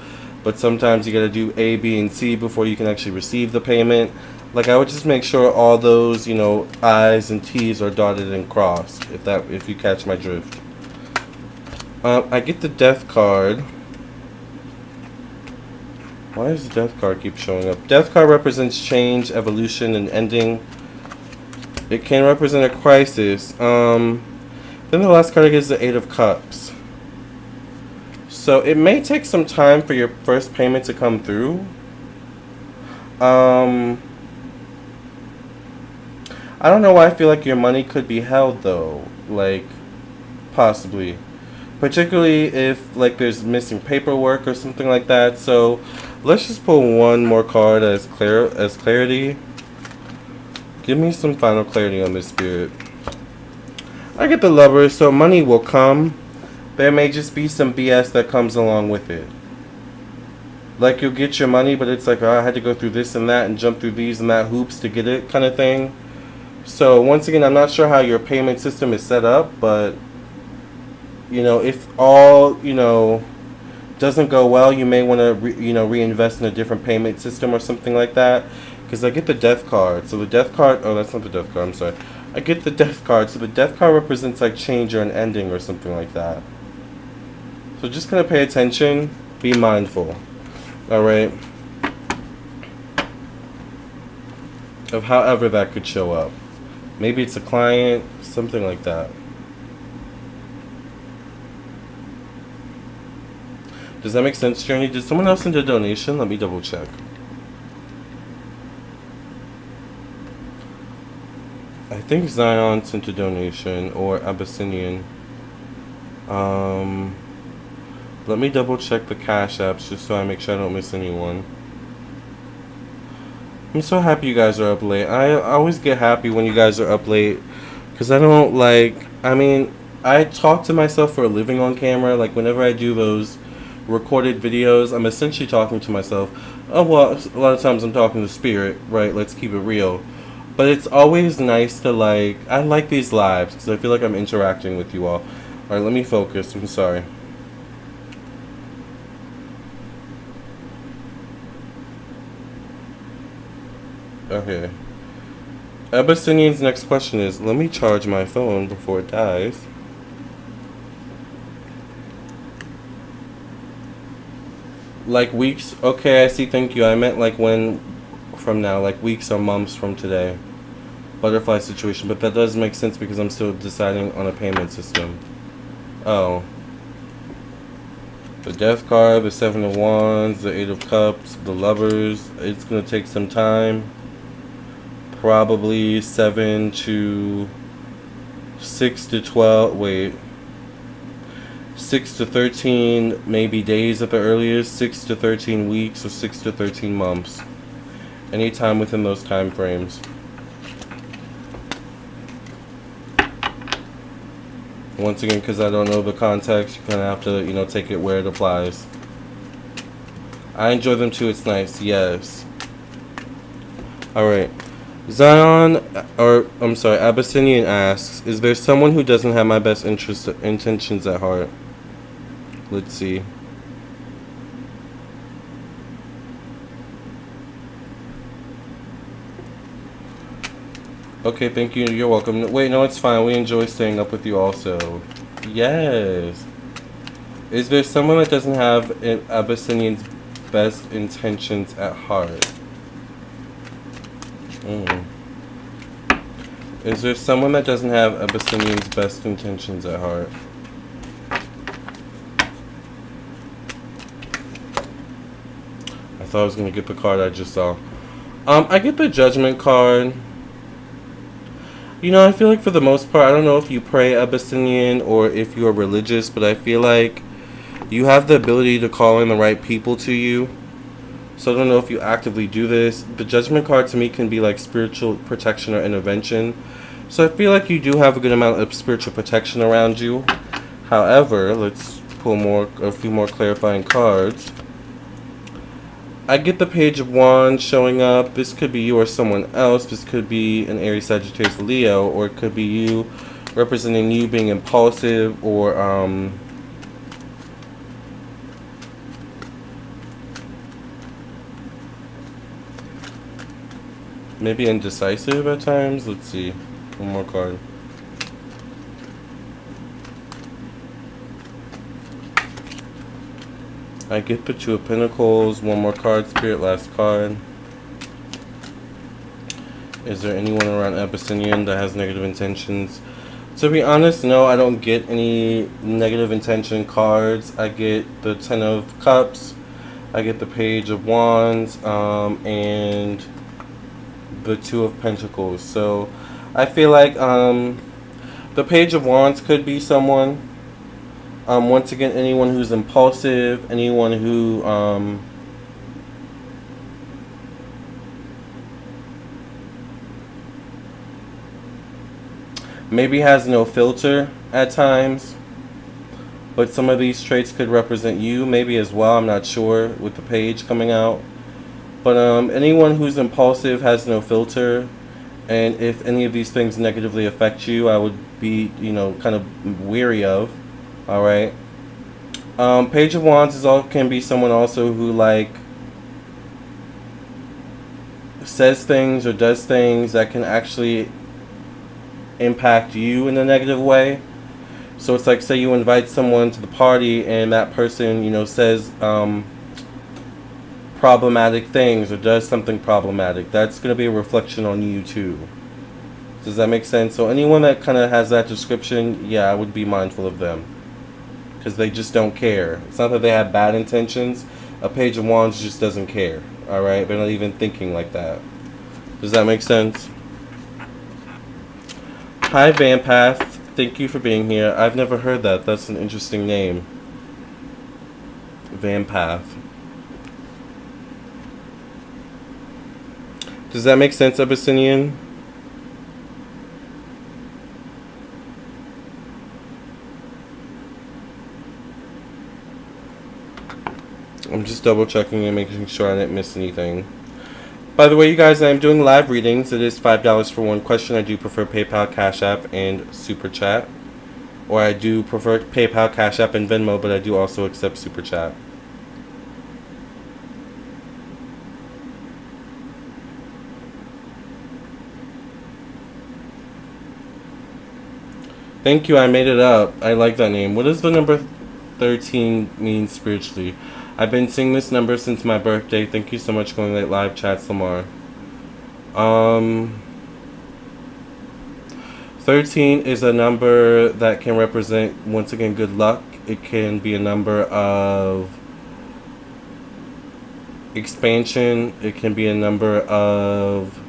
but sometimes you got to do A, B, and C before you can actually receive the payment. Like, I would just make sure all those, I's and T's are dotted and crossed, if you catch my drift. I get the Death card. Why does the Death card keep showing up? Death card represents change, evolution, and ending. It can represent a crisis. Then the last card I get is the Eight of Cups. So it may take some time for your first payment to come through. I don't know why I feel like your money could be held, though. Like, possibly. Particularly if, like, there's missing paperwork or something like that. So, let's just pull one more card as clarity. Give me some final clarity on this, Spirit. I get the Lovers, so money will come. There may just be some BS that comes along with it. Like, you'll get your money, but it's like, oh, I had to go through this and that and jump through these and that hoops to get it, kind of thing. So, once again, I'm not sure how your payment system is set up, but, if all, doesn't go well, you may want to, reinvest in a different payment system or something like that. Because I get the Death card. So, the Death card, oh, that's not the Death card, I'm sorry. I get the Death card. So, the Death card represents, like, change or an ending or something like that. So, just kind of pay attention. Be mindful. Alright? Of however that could show up. Maybe it's a client, something like that. Does that make sense, Journey? Did someone else send a donation? Let me double check. I think Zion sent a donation, or Abyssinian. Let me double check the Cash Apps just so I make sure I don't miss anyone. I'm so happy you guys are up late. I always get happy when you guys are up late, because I don't I talk to myself for a living on camera. Like, whenever I do those recorded videos, I'm essentially talking to myself. Oh, well, a lot of times I'm talking to Spirit, right? Let's keep it real. But it's always nice to, I like these lives, because I feel like I'm interacting with you all. Alright, let me focus. I'm sorry. Okay. Abyssinian's next question is, let me charge my phone before it dies. Like weeks? Okay, I see, thank you. I meant like when from now, like weeks or months from today. Butterfly situation, but that does make sense because I'm still deciding on a payment system. Oh. The Death card, the Seven of Wands, the Eight of Cups, the Lovers. It's going to take some time. Probably 7 to 6 to 12, wait. 6 to 13 maybe days at the earliest, 6 to 13 weeks, or 6 to 13 months. Anytime within those time frames. Once again, because I don't know the context, you kind of have to, you know, take it where it applies. I enjoy them too, it's nice, yes. Alright. Zion, or I'm sorry, Abyssinian asks, is there someone who doesn't have my best intentions at heart? Let's see. Okay, thank you. You're welcome. Wait, no, it's fine. We enjoy staying up with you also. Yes. Is there someone that doesn't have Abyssinian's best intentions at heart? Is there someone that doesn't have Abyssinian's best intentions at heart? I thought I was going to get the card I just saw. I get the Judgment card. You know, I feel like for the most part, I don't know if you pray Abyssinian or if you are religious, but I feel like you have the ability to call in the right people to you. So I don't know if you actively do this. The Judgment card to me can be like spiritual protection or intervention. So I feel like you do have a good amount of spiritual protection around you. However, let's pull a few more clarifying cards. I get the Page of Wands showing up. This could be you or someone else. This could be an Aries, Sagittarius, Leo, or it could be you representing you being impulsive or maybe indecisive at times. Let's see. One more card. I get the Two of Pentacles. One more card, Spirit, last card. Is there anyone around Abyssinian that has negative intentions? To be honest, no, I don't get any negative intention cards. I get the Ten of Cups. I get the Page of Wands. And the Two of Pentacles. So I feel like the Page of Wands could be someone. Once again, anyone who's impulsive, anyone who maybe has no filter at times, but some of these traits could represent you maybe as well. I'm not sure with the page coming out, but anyone who's impulsive, has no filter, and if any of these things negatively affect you, I would be, you know, kind of weary of. All right. Page of Wands can be someone also who like says things or does things that can actually impact you in a negative way. So it's like, say you invite someone to the party and that person, you know, says problematic things or does something problematic. That's going to be a reflection on you too. Does that make sense? So anyone that kind of has that description, yeah, I would be mindful of them. Because they just don't care. It's not that they have bad intentions. A Page of Wands just doesn't care. Alright? They're not even thinking like that. Does that make sense? Hi, Vampath. Thank you for being here. I've never heard that. That's an interesting name. Vampath. Does that make sense, Abyssinian? I'm just double checking and making sure I didn't miss anything. By the way, you guys, I'm doing live readings. It is $5 for one question. I do prefer PayPal, Cash App, and Super Chat. or I do prefer PayPal, Cash App, and Venmo, but I do also accept Super Chat. Thank you, I made it up. I like that name. What does the number 13 mean spiritually? I've been seeing this number since my birthday. Thank you so much for going late live chats, Lamarr. 13 is a number that can represent, once again, good luck. It can be a number of expansion. It can be a number of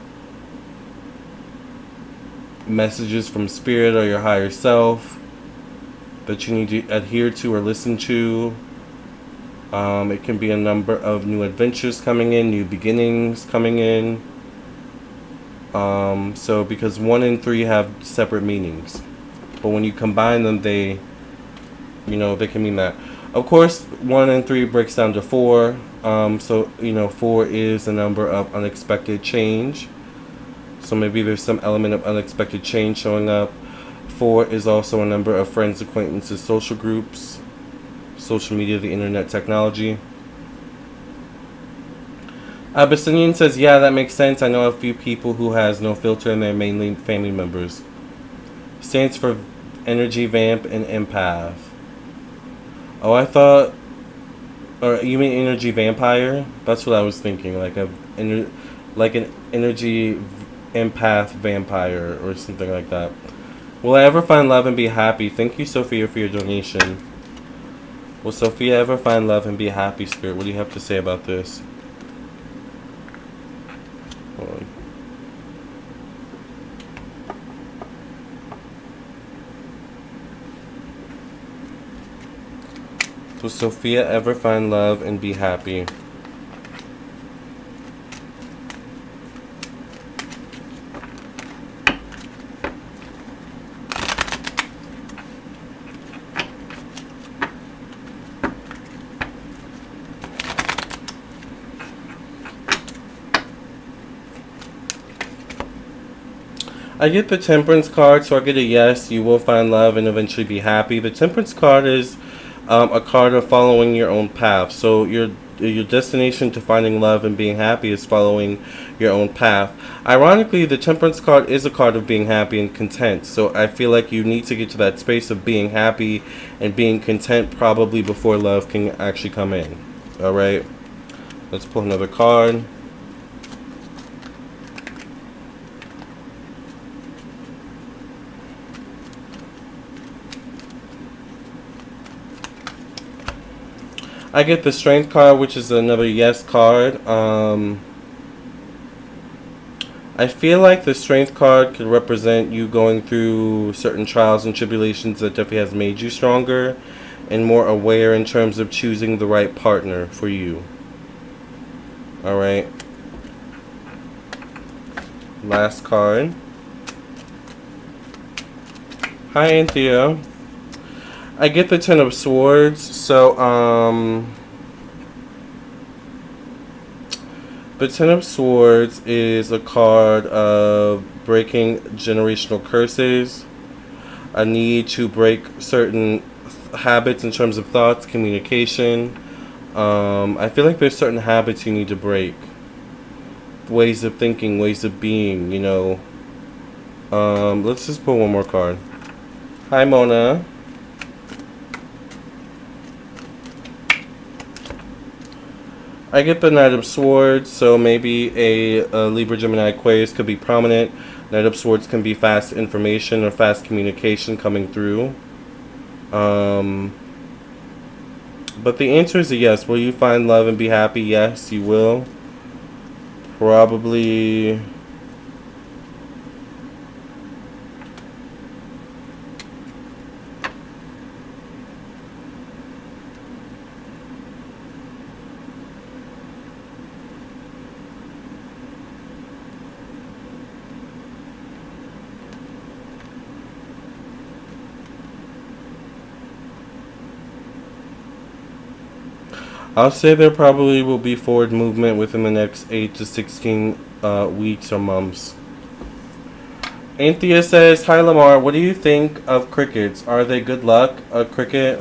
messages from spirit or your higher self that you need to adhere to or listen to. It can be a number of new adventures coming in, new beginnings coming in. So because 1 and 3 have separate meanings, but when you combine them, they can mean that. Of course, 1 and 3 breaks down to 4. So 4 is a number of unexpected change. So maybe there's some element of unexpected change showing up. 4 is also a number of friends, acquaintances, social groups, social media, the internet, technology. Abyssinian says, yeah, that makes sense. I know a few people who has no filter and they're mainly family members. Stands for energy, vamp, and empath. Oh, I thought, or you mean energy vampire? That's what I was thinking, like an energy empath vampire or something like that. Will I ever find love and be happy? Thank you, Sophia, for your donation. Will Sophia ever find love and be happy, Spirit? What do you have to say about this? Hold on. Will Sophia ever find love and be happy? I get the Temperance card, so I get a yes, you will find love and eventually be happy. The Temperance card is a card of following your own path. So your destination to finding love and being happy is following your own path. Ironically, the Temperance card is a card of being happy and content. So I feel like you need to get to that space of being happy and being content probably before love can actually come in. Alright, let's pull another card. I get the Strength card, which is another yes card. I feel like the Strength card could represent you going through certain trials and tribulations that definitely has made you stronger and more aware in terms of choosing the right partner for you. Alright. Last card. Hi, Anthea. I get the Ten of Swords, so, the Ten of Swords is a card of breaking generational curses, a need to break certain habits in terms of thoughts, communication. I feel like there's certain habits you need to break, ways of thinking, ways of being, let's just pull one more card. Hi, Mona. I get the Knight of Swords, so maybe a Libra, Gemini, Aquarius could be prominent. Knight of Swords can be fast information or fast communication coming through. But the answer is a yes. Will you find love and be happy? Yes, you will. Probably. I'll say there probably will be forward movement within the next 8 to 16 weeks or months. Anthea says, "Hi Lamarr, what do you think of crickets? Are they good luck? A cricket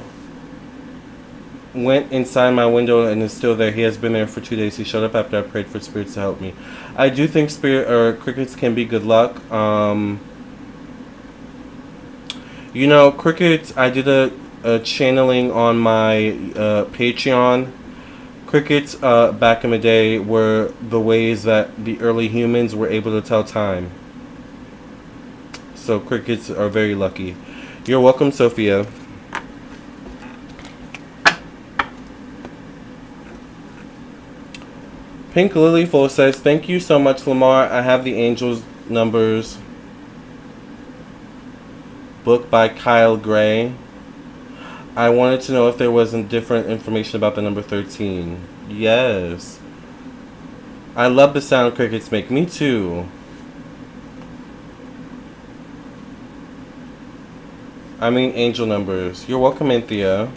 went inside my window and is still there. He has been there for 2 days. He showed up after I prayed for spirits to help me." I do think crickets can be good luck. Crickets, I did a channeling on my Patreon. Crickets back in the day were the ways that the early humans were able to tell time. So crickets are very lucky. You're welcome, Sophia. Pink Lilyful says, "Thank you so much, Lamarr. I have the Angels Numbers book by Kyle Gray. I wanted to know if there wasn't different information about the number 13. Yes. I love the sound crickets make. Me too. I mean angel numbers. You're welcome, Anthea.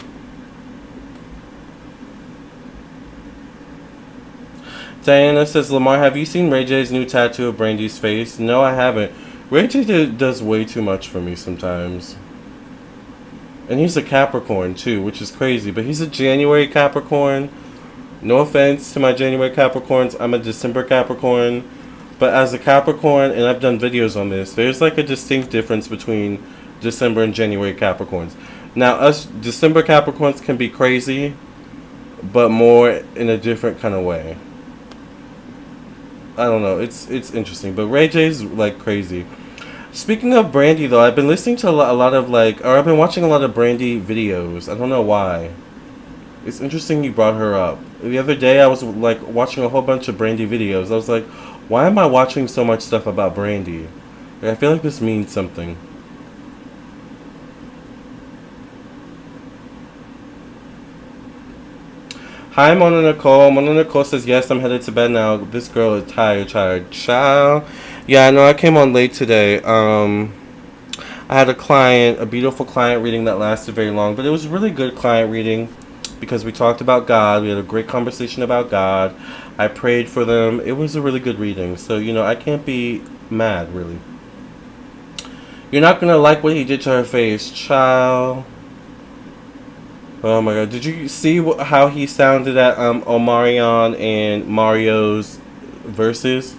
Diana says, "Lamarr, have you seen Ray J's new tattoo of Brandy's face?" No, I haven't. Ray J does way too much for me sometimes. And he's a Capricorn too, which is crazy. But he's a January Capricorn. No offense to my January Capricorns. I'm a December Capricorn. But as a Capricorn, and I've done videos on this, there's like a distinct difference between December and January Capricorns. Now, us December Capricorns can be crazy, but more in a different kind of way. I don't know. It's interesting. But Ray J's like crazy. Speaking of Brandy, though, I've been listening to a lot of I've been watching a lot of Brandy videos. I don't know why. It's interesting you brought her up. The other day, I was watching a whole bunch of Brandy videos. I was like, why am I watching so much stuff about Brandy? I feel like this means something. Hi, Mona Nicole. Mona Nicole says, "Yes, I'm headed to bed now. This girl is tired. Child." Yeah, I know I came on late today. I had a beautiful client reading that lasted very long, but it was a really good client reading because we talked about God. We had a great conversation about God. I prayed for them. It was a really good reading. So, I can't be mad, really. You're not going to like what he did to her face, child. Oh my god, did you see how he sounded at Omarion and Mario's verses?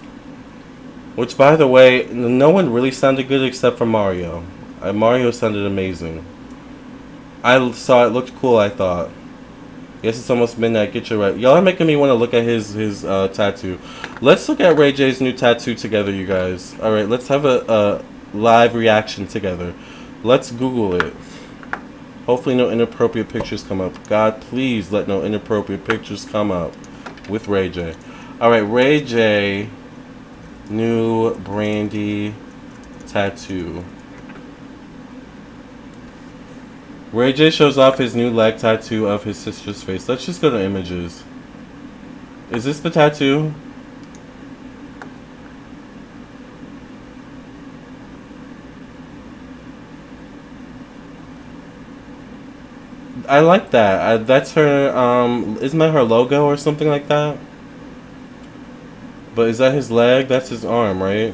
Which, by the way, no one really sounded good except for Mario. Mario sounded amazing. I saw it, looked cool, I thought. Yes, it's almost midnight, get your right. Y'all are making me want to look at his tattoo. Let's look at Ray J's new tattoo together, you guys. Alright, let's have a live reaction together. Let's Google it. Hopefully no inappropriate pictures come up. God, please let no inappropriate pictures come up with Ray J. Alright, Ray J, new Brandy tattoo. Ray J shows off his new leg tattoo of his sister's face. Let's just go to images. Is this the tattoo? I like that. That's her, isn't that her logo or something like that? But is that his leg? That's his arm, right?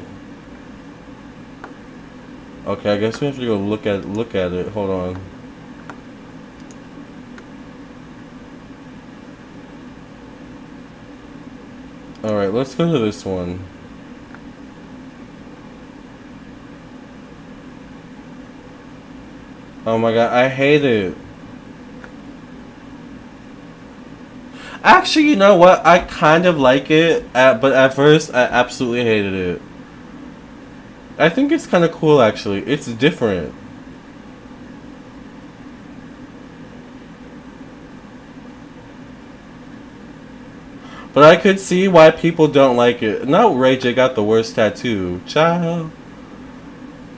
Okay, I guess we have to go look at it. Hold on. Alright, let's go to this one. Oh my god, I hate it. Actually, you know what? I kind of like it, but at first, I absolutely hated it. I think it's kind of cool, actually. It's different. But I could see why people don't like it. No, Ray J got the worst tattoo. Child.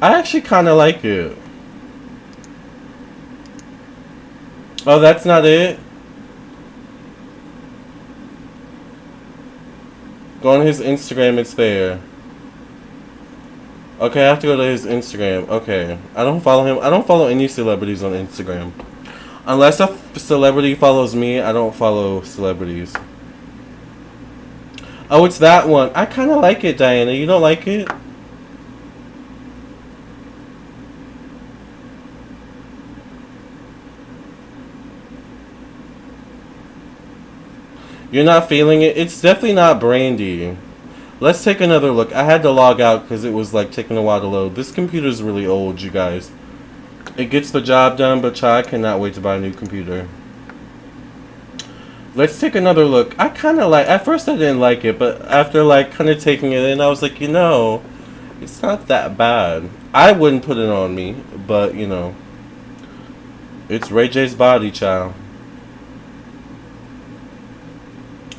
I actually kind of like it. Oh, that's not it? Go on his Instagram, it's there. Okay, I have to go to his Instagram. Okay. I don't follow him. I don't follow any celebrities on Instagram. Unless a celebrity follows me, I don't follow celebrities. Oh, it's that one. I kind of like it, Diana. You don't like it? You're not feeling it? It's definitely not Brandy. Let's take another look. I had to log out because it was like taking a while to load. This computer's really old, you guys. It gets the job done, but I cannot wait to buy a new computer. Let's take another look. I kind of like, at first I didn't like it, but after like kind of taking it in, I was like, you know, it's not that bad. I wouldn't put it on me, but you know, it's Ray J's body, child.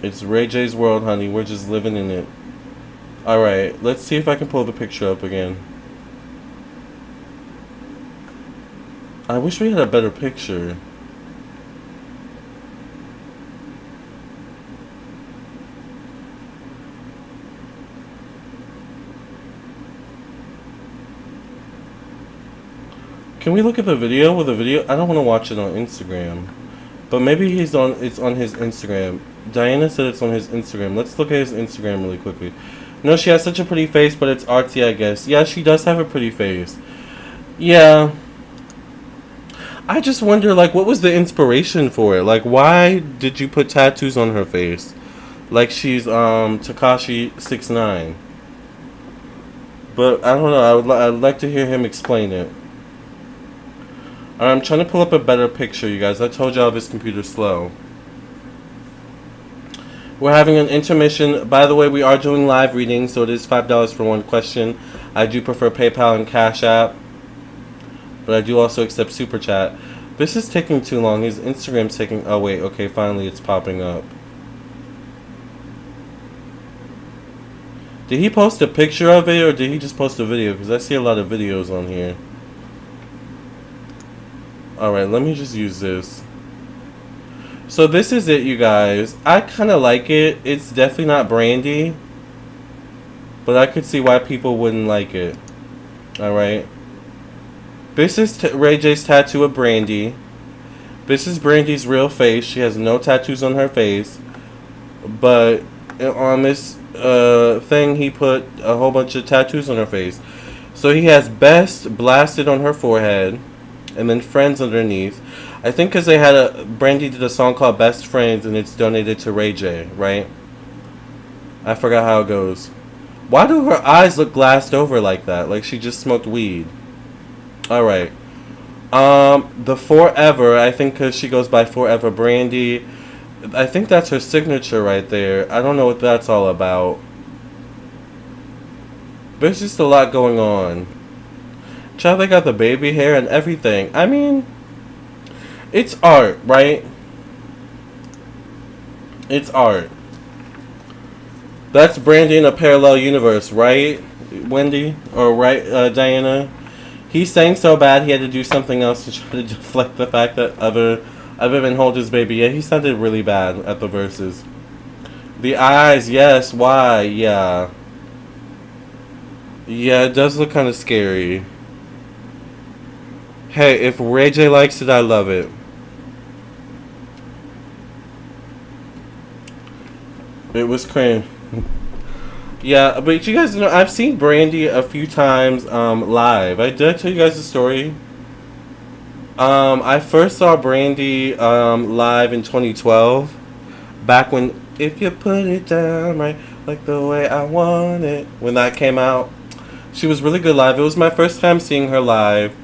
It's Ray J's world, honey. We're just living in it. Alright, let's see if I can pull the picture up again. I wish we had a better picture. Can we look at the video? With the video, I don't want to watch it on Instagram. But maybe it's on his Instagram. Diana said it's on his Instagram. Let's look at his Instagram really quickly. No, she has such a pretty face, but it's artsy, I guess. Yeah, she does have a pretty face. Yeah. I just wonder, like, what was the inspiration for it? Like, why did you put tattoos on her face? Like she's, Tekashi 6ix9ine. But, I don't know. I'd like to hear him explain it. I'm trying to pull up a better picture, you guys. I told y'all this computer's slow. We're having an intermission. By the way, we are doing live readings, so it is $5 for one question. I do prefer PayPal and Cash App, but I do also accept Super Chat. This is taking too long. His Instagram's taking... Oh, wait. Okay, finally it's popping up. Did he post a picture of it, or did he just post a video? Because I see a lot of videos on here. Alright, let me just use this. So this is it, you guys. I kind of like it. It's definitely not Brandy, but I could see why people wouldn't like it. Alright. This is Ray J's tattoo of Brandy. This is Brandy's real face. She has no tattoos on her face. But on this thing, he put a whole bunch of tattoos on her face. So he has best blasted on her forehead, and then friends underneath. I think because they had Brandy did a song called Best Friends, and it's donated to Ray J, right? I forgot how it goes. Why do her eyes look glassed over like that? Like she just smoked weed. Alright. The Forever, I think because she goes by Forever Brandy. I think that's her signature right there. I don't know what that's all about. There's just a lot going on. Child, they got the baby hair and everything. I mean, it's art, right? It's art. That's Brandy in a parallel universe, right, Wendy? Or right, Diana? He sang so bad he had to do something else to try to deflect the fact that other than hold his baby. Yeah, he sounded really bad at the verses. The eyes, yes, why? Yeah. Yeah, it does look kind of scary. Hey, if Ray J likes it, I love it. It was crazy. Yeah, but you guys know, I've seen Brandy a few times live. Did I tell you guys the story? I first saw Brandy live in 2012. Back when If You Put It Down Right, Like the Way I Want It, when that came out. She was really good live. It was my first time seeing her live.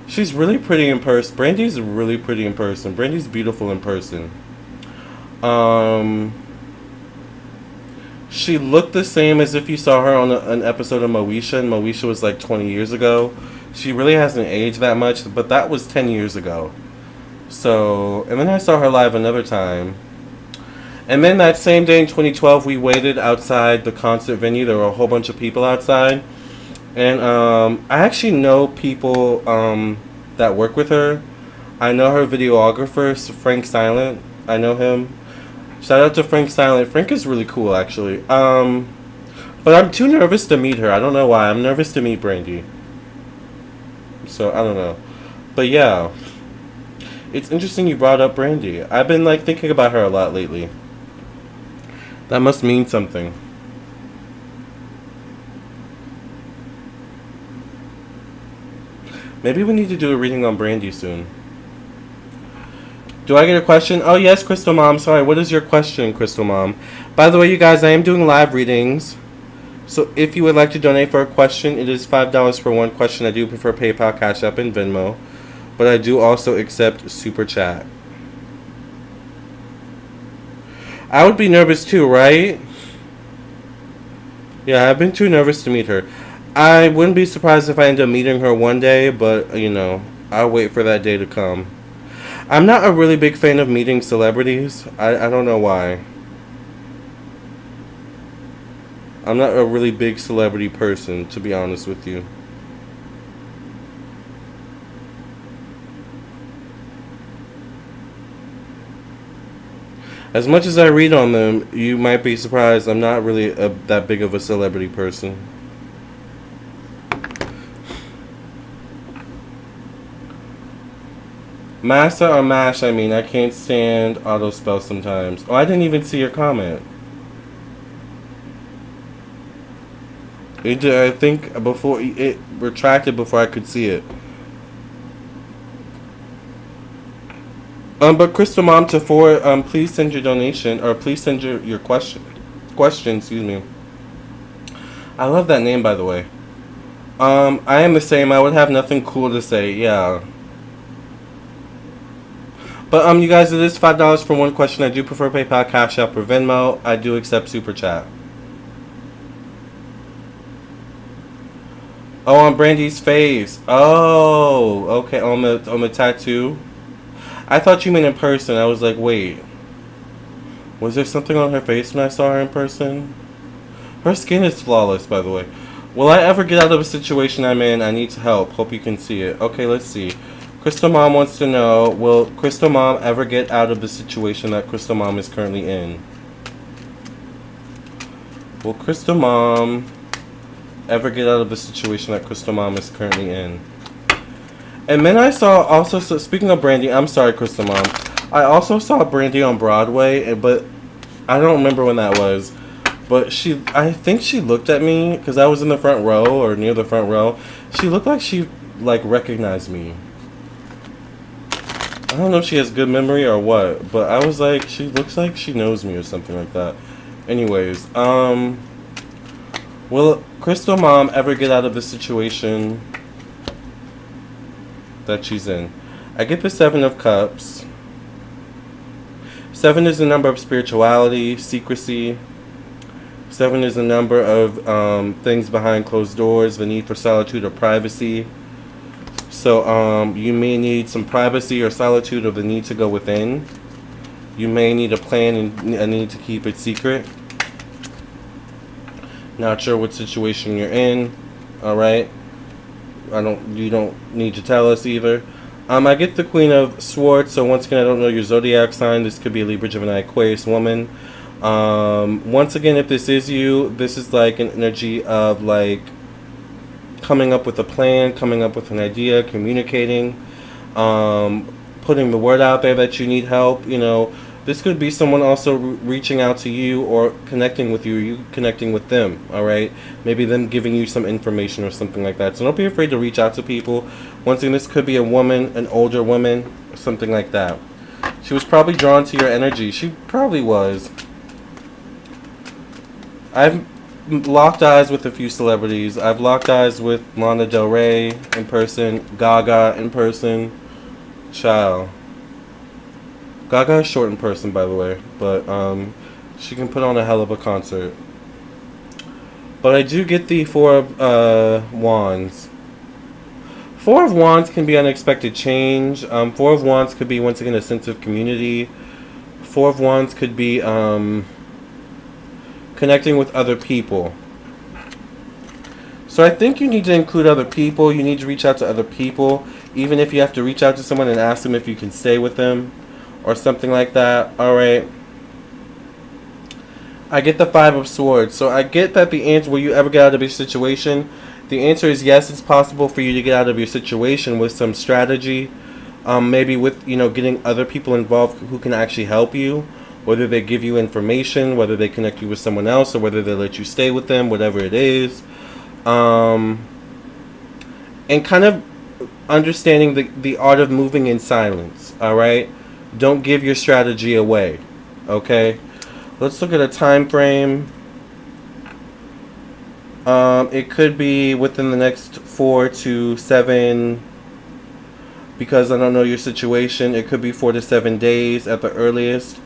She's really pretty in person. Brandy's really pretty in person. Brandy's beautiful in person. She looked the same as if you saw her on an episode of Moesha, and Moesha was like 20 years ago. She really hasn't aged that much, but that was 10 years ago. So, and then I saw her live another time. And then that same day in 2012, we waited outside the concert venue. There were a whole bunch of people outside. And I actually know people that work with her. I know her videographer, Frank Silent. I know him. Shout out to Frank Silent. Frank is really cool, actually. But I'm too nervous to meet her. I don't know why. I'm nervous to meet Brandy. So, I don't know. But yeah. It's interesting you brought up Brandy. I've been, like, thinking about her a lot lately. That must mean something. Maybe we need to do a reading on Brandy soon. Do I get a question? Oh, yes, Crystal Mom. Sorry, what is your question, Crystal Mom? By the way, you guys, I am doing live readings. So if you would like to donate for a question, it is $5 for one question. I do prefer PayPal, Cash App, and Venmo. But I do also accept Super Chat. I would be nervous too, right? Yeah, I've been too nervous to meet her. I wouldn't be surprised if I end up meeting her one day, but, you know, I'll wait for that day to come. I'm not a really big fan of meeting celebrities. I don't know why. I'm not a really big celebrity person, to be honest with you. As much as I read on them, you might be surprised I'm not really that big of a celebrity person. Massa or mash, I mean. I can't stand auto spell sometimes. Oh, I didn't even see your comment. It did, I think before it retracted before I could see it. But Crystal Mom please send your donation, or please send your question, excuse me. I love that name, by the way. I am the same. I would have nothing cool to say, yeah. But, you guys, it is $5 for one question. I do prefer PayPal, Cash App, or Venmo. I do accept Super Chat. Oh, on Brandy's face. Oh, okay, on the tattoo. I thought you meant in person. I was like, wait. Was there something on her face when I saw her in person? Her skin is flawless, by the way. Will I ever get out of a situation I'm in? I need help. Hope you can see it. Okay, let's see. Crystal Mom wants to know, will Crystal Mom ever get out of the situation that Crystal Mom is currently in? Will Crystal Mom ever get out of the situation that Crystal Mom is currently in? And then I saw also, so speaking of Brandy, I'm sorry, Crystal Mom. I also saw Brandy on Broadway, but I don't remember when that was. But I think she looked at me, because I was in the front row, or near the front row. She looked like she, recognized me. I don't know if she has good memory or what, but I was like, she looks like she knows me or something like that. Anyways, will Crystal Mom ever get out of the situation that she's in? I get the 7 of Cups. 7 is the number of spirituality, secrecy. 7 is the number of things behind closed doors, the need for solitude or privacy. So you may need some privacy or solitude, or the need to go within. You may need a plan and a need to keep it secret. Not sure what situation you're in. All right. You don't need to tell us either. I get the Queen of Swords. So once again, I don't know your zodiac sign. This could be a Libra, Gemini, Aquarius woman. Once again, if this is you, this is like an energy of coming up with a plan, coming up with an idea, communicating, putting the word out there that you need help. You know, this could be someone also reaching out to you or connecting with you, you connecting with them, all right? Maybe them giving you some information or something like that. So don't be afraid to reach out to people. Once again, this could be a woman, an older woman, or something like that. She was probably drawn to your energy. She probably was. I've locked eyes with a few celebrities. I've locked eyes with Lana Del Rey in person, Gaga in person. Child. Gaga is short in person, by the way, but she can put on a hell of a concert. But I do get the 4 of Wands. 4 of Wands can be unexpected change. 4 of Wands could be, once again, a sense of community. 4 of Wands could be connecting with other people. So I think you need to include other people. You need to reach out to other people, even if you have to reach out to someone and ask them if you can stay with them or something like that. All right. I get the 5 of Swords. So I get that the answer, will you ever get out of your situation? The answer is yes, it's possible for you to get out of your situation with some strategy. Maybe with, getting other people involved who can actually help you. Whether they give you information, whether they connect you with someone else, or whether they let you stay with them, whatever it is. And kind of understanding the art of moving in silence, all right? Don't give your strategy away. Okay? Let's look at a time frame. It could be within the next 4 to 7, because I don't know your situation. It could be 4 to 7 days at the earliest.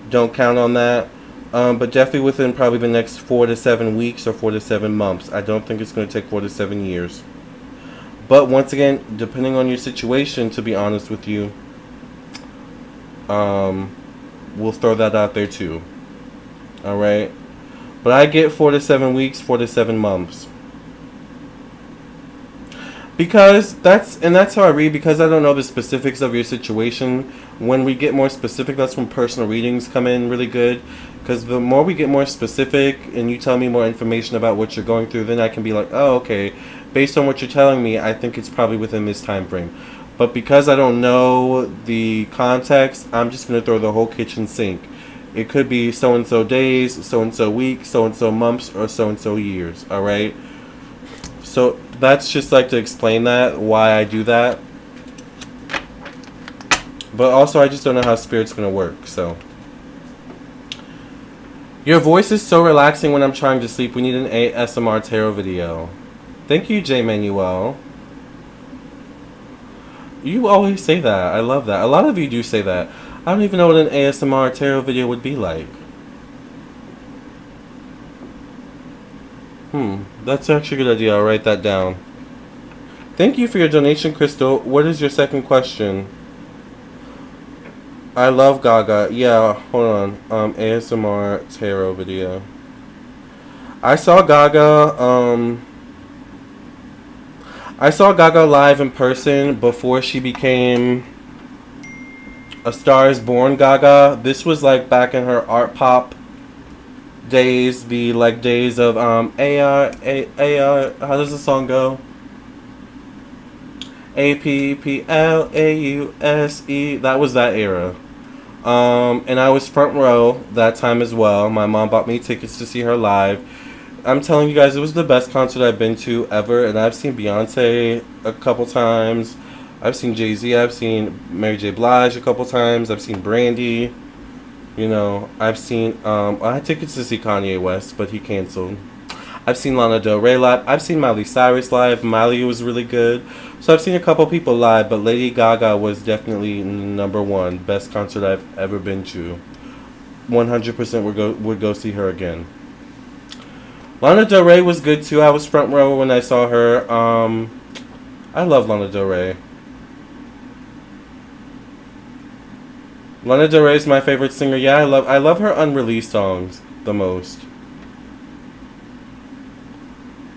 Don't count on that. But definitely within probably the next 4 to 7 weeks or 4 to 7 months. I don't think it's going to take 4 to 7 years. But once again, depending on your situation, to be honest with you, we'll throw that out there too. Alright? But I get 4 to 7 weeks, 4 to 7 months. Because that's how I read, because I don't know the specifics of your situation. When we get more specific, that's when personal readings come in really good. Because the more we get more specific and you tell me more information about what you're going through, then I can be like, oh, okay, based on what you're telling me, I think it's probably within this time frame. But because I don't know the context, I'm just going to throw the whole kitchen sink. It could be so-and-so days, so-and-so weeks, so-and-so months, or so-and-so years, alright? So that's just like to explain that, why I do that. But also I just don't know how Spirit's going to work, so. Your voice is so relaxing when I'm trying to sleep. We need an ASMR tarot video. Thank you, J. Manuel. You always say that. I love that. A lot of you do say that. I don't even know what an ASMR tarot video would be like. That's actually a good idea. I'll write that down. Thank you for your donation, Crystal. What is your second question? I love Gaga. Yeah, hold on. ASMR tarot video. I saw Gaga, live in person before she became A Star Is Born Gaga. This was like back in her art pop days, the like days of how does the song go? APPLAUSE. That was that era. And I was front row that time as well. My mom bought me tickets to see her live. I'm telling you guys, it was the best concert I've been to ever. And I've seen Beyonce a couple times. I've seen Jay-Z. I've seen Mary J. Blige a couple times. I've seen Brandy. You know, I've seen, I had tickets to see Kanye West, but he canceled. I've seen Lana Del Rey live. I've seen Miley Cyrus live. Miley was really good. So I've seen a couple people live, but Lady Gaga was definitely number one. Best concert I've ever been to. 100% would go see her again. Lana Del Rey was good too. I was front row when I saw her. I love Lana Del Rey. Lana Del Rey is my favorite singer. Yeah, I love her unreleased songs the most.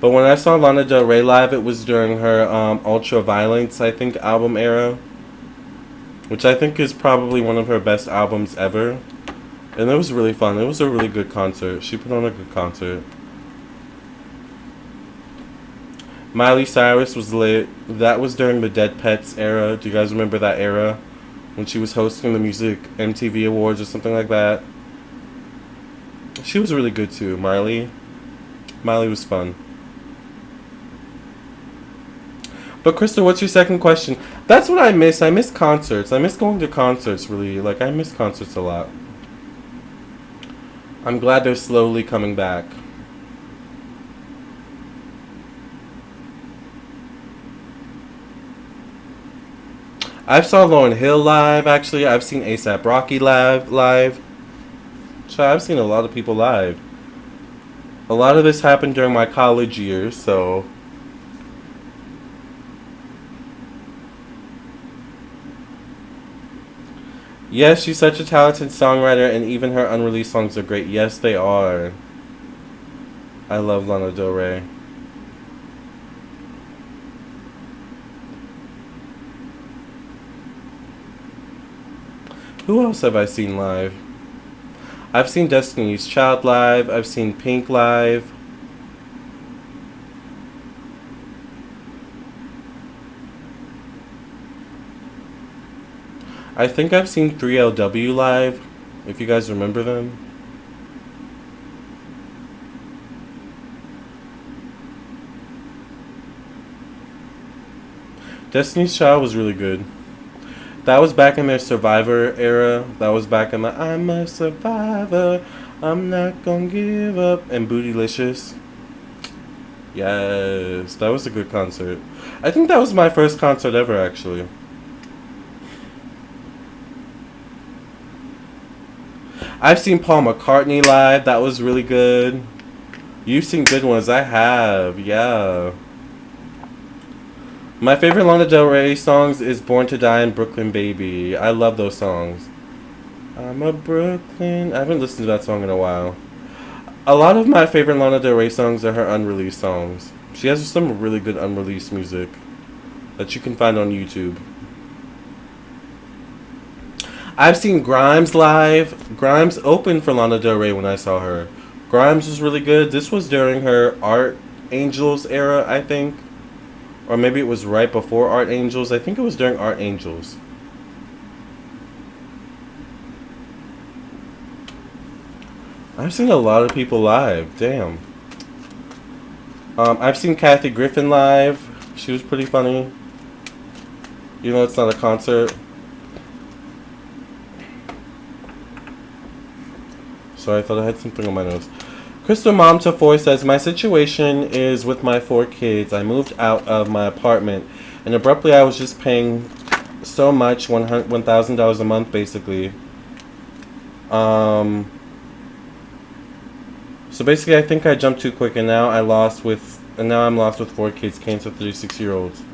But when I saw Lana Del Rey live, it was during her Ultraviolence, I think, album era. Which I think is probably one of her best albums ever. And it was really fun. It was a really good concert. She put on a good concert. Miley Cyrus was lit. That was during the Dead Pets era. Do you guys remember that era? When she was hosting the Music MTV Awards or something like that. She was really good too, Miley. Miley was fun. But Crystal, what's your second question? That's what I miss. I miss concerts. I miss going to concerts, really. Like, I miss concerts a lot. I'm glad they're slowly coming back. I've saw Lauryn Hill live, actually. I've seen A$AP Rocky live. So I've seen a lot of people live. A lot of this happened during my college years, so... Yes, she's such a talented songwriter, and even her unreleased songs are great. Yes, they are. I love Lana Del Rey. Who else have I seen live? I've seen Destiny's Child live. I've seen Pink live. I think I've seen 3LW live, if you guys remember them. Destiny's Child was really good. That was back in their Survivor era. That was back in the I'm a survivor, I'm not gonna give up, and Bootylicious. Yes, that was a good concert. I think that was my first concert ever, actually. I've seen Paul McCartney live. That was really good. You've seen good ones. I have, yeah. My favorite Lana Del Rey songs is Born to Die and Brooklyn Baby. I love those songs. I'm a Brooklyn. I haven't listened to that song in a while. A lot of my favorite Lana Del Rey songs are her unreleased songs. She has some really good unreleased music that you can find on YouTube. I've seen Grimes live. Grimes opened for Lana Del Rey when I saw her. Grimes was really good. This was during her Art Angels era, I think. Or maybe it was right before Art Angels. I think it was during Art Angels. I've seen a lot of people live. Damn. I've seen Kathy Griffin live. She was pretty funny. You know, it's not a concert. Sorry, I thought I had something on my nose. Crystal Mom to 4 says, my situation is with my 4 kids. I moved out of my apartment, and abruptly I was just paying so much, $1,000 a month, basically. So basically, I think I jumped too quick, and now I'm lost with 4 kids, Cancer 36-year-olds.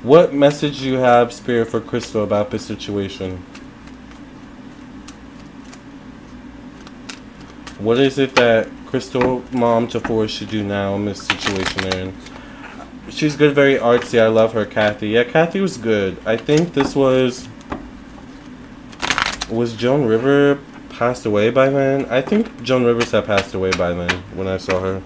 What message do you have, Spirit, for Crystal about this situation? What is it that Crystal Mom to 4 should do now in this situation they're in? She's good, very artsy. I love her, Kathy. Yeah, Kathy was good. I think this was Joan Rivers passed away by then? I think Joan Rivers had passed away by then when I saw her.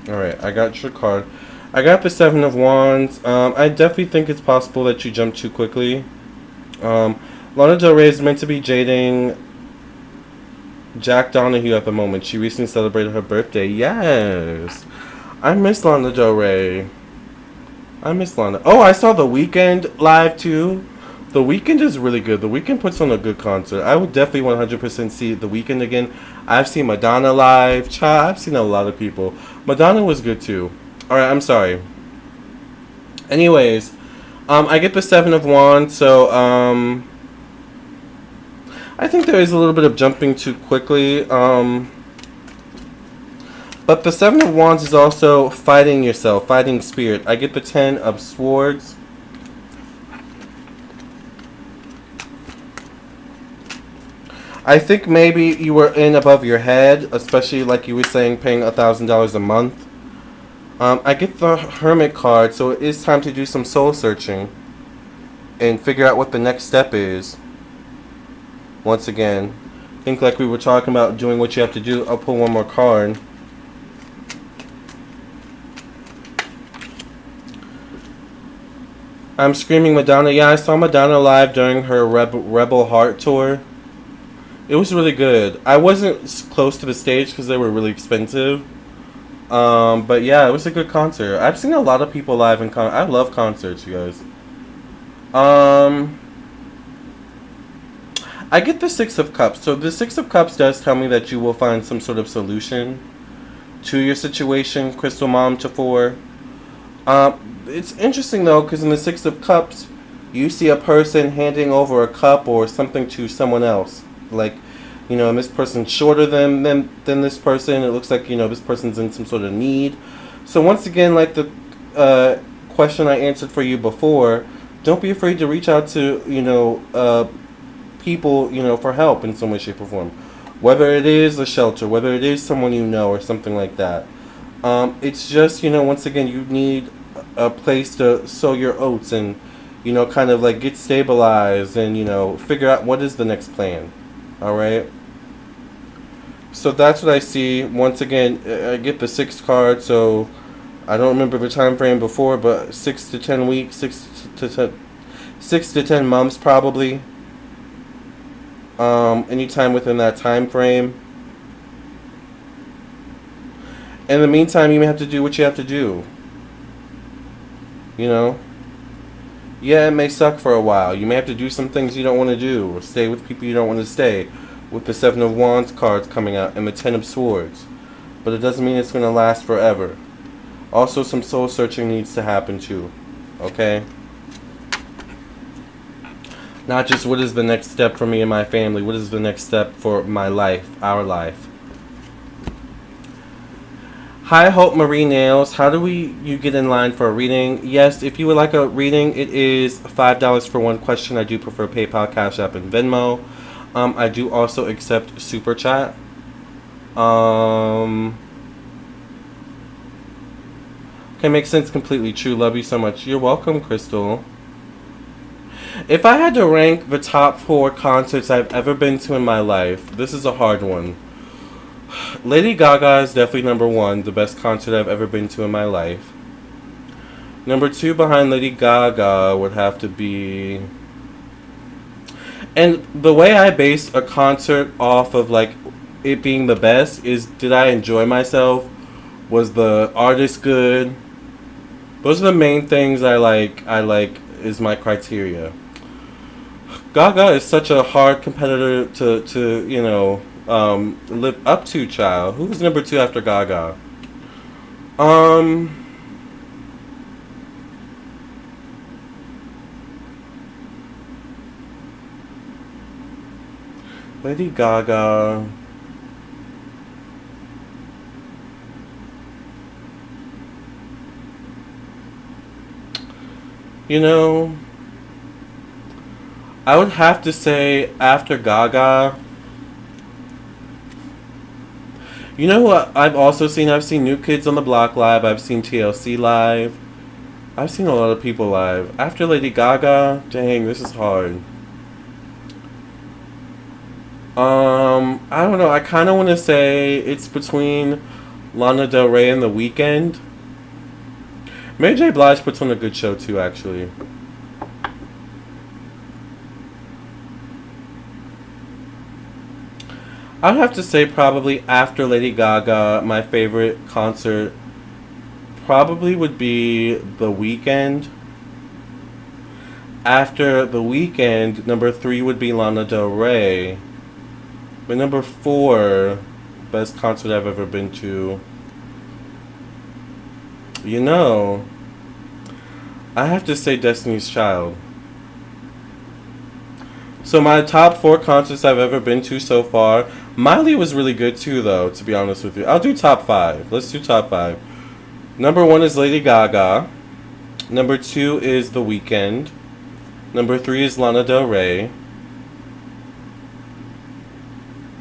Alright, I got your card. I got the 7 of Wands. I definitely think it's possible that you jumped too quickly. Lana Del Rey is meant to be dating Jack Donahue at the moment. She recently celebrated her birthday. Yes! I miss Lana Del Rey. I miss Lana. Oh, I saw The Weeknd live too. The Weeknd is really good. The Weeknd puts on a good concert. I would definitely 100% see The Weeknd again. I've seen Madonna live. I've seen a lot of people. Madonna was good too. Alright, I'm sorry. Anyways, I get the 7 of Wands, so, I think there is a little bit of jumping too quickly. But the 7 of Wands is also fighting yourself, fighting spirit. I get the 10 of Swords. I think maybe you were in above your head, especially like you were saying, paying $1,000 a month. I get the Hermit card, so it is time to do some soul searching and figure out what the next step is. Once again, think like we were talking about doing what you have to do. I'll pull one more card. I'm screaming Madonna. Yeah, I saw Madonna live during her Rebel Heart tour. It was really good. I wasn't close to the stage because they were really expensive. But yeah, it was a good concert. I've seen a lot of people live in I love concerts, you guys. I get the 6 of Cups. So the 6 of Cups does tell me that you will find some sort of solution to your situation, Crystal Mom to 4. It's interesting though, because in the 6 of Cups, you see a person handing over a cup or something to someone else. Like, you know, and this person's shorter than this person. It looks like, you know, this person's in some sort of need. So once again, like the question I answered for you before, don't be afraid to reach out to, you know, people, you know, for help in some way, shape, or form. Whether it is a shelter, whether it is someone you know, or something like that. It's just, you know, once again, you need a place to sow your oats and, you know, kind of like get stabilized and, you know, figure out what is the next plan. Alright? So that's what I see. Once again, I get the 6 card, so I don't remember the time frame before, but 6 to 10 weeks, 6 to 10 months probably. anytime within that time frame. In the meantime, you may have to do what you have to do. You know? Yeah, it may suck for a while. You may have to do some things you don't want to do, or stay with people you don't want to stay, with the Seven of Wands cards coming out and the Ten of Swords. But it doesn't mean it's going to last forever. Also, some soul searching needs to happen too. Okay? Not just what is the next step for me and my family, what is the next step for my life, our life. Hi, Hope Marie Nails. How do you get in line for a reading? Yes, if you would like a reading, it is $5 for one question. I do prefer PayPal, Cash App, and Venmo. I do also accept Super Chat. Okay, makes sense completely. True. Love you so much. You're welcome, Crystal. If I had to rank the top 4 concerts I've ever been to in my life, this is a hard one. Lady Gaga is definitely number 1, the best concert I've ever been to in my life. Number 2 behind Lady Gaga would have to be... And the way I base a concert off of like it being the best is, did I enjoy myself? Was the artist good? Those are the main things I like is my criteria. Gaga is such a hard competitor to you know, live up to, child. Who's number 2 after Gaga? Lady Gaga. You know, I would have to say after Gaga. You know what I've also seen? I've seen New Kids on the Block live. I've seen TLC live. I've seen a lot of people live. After Lady Gaga, dang, this is hard. I don't know. I kind of want to say it's between Lana Del Rey and The Weeknd. Mary J. Blige puts on a good show too, actually. I'd have to say probably after Lady Gaga, my favorite concert probably would be The Weeknd. After The Weeknd, number 3 would be Lana Del Rey. But number 4, best concert I've ever been to. You know, I have to say Destiny's Child. So my top 4 concerts I've ever been to so far. Miley was really good too, though, to be honest with you. I'll do top 5. Let's do top 5. Number 1 is Lady Gaga. Number 2 is The Weeknd. Number 3 is Lana Del Rey.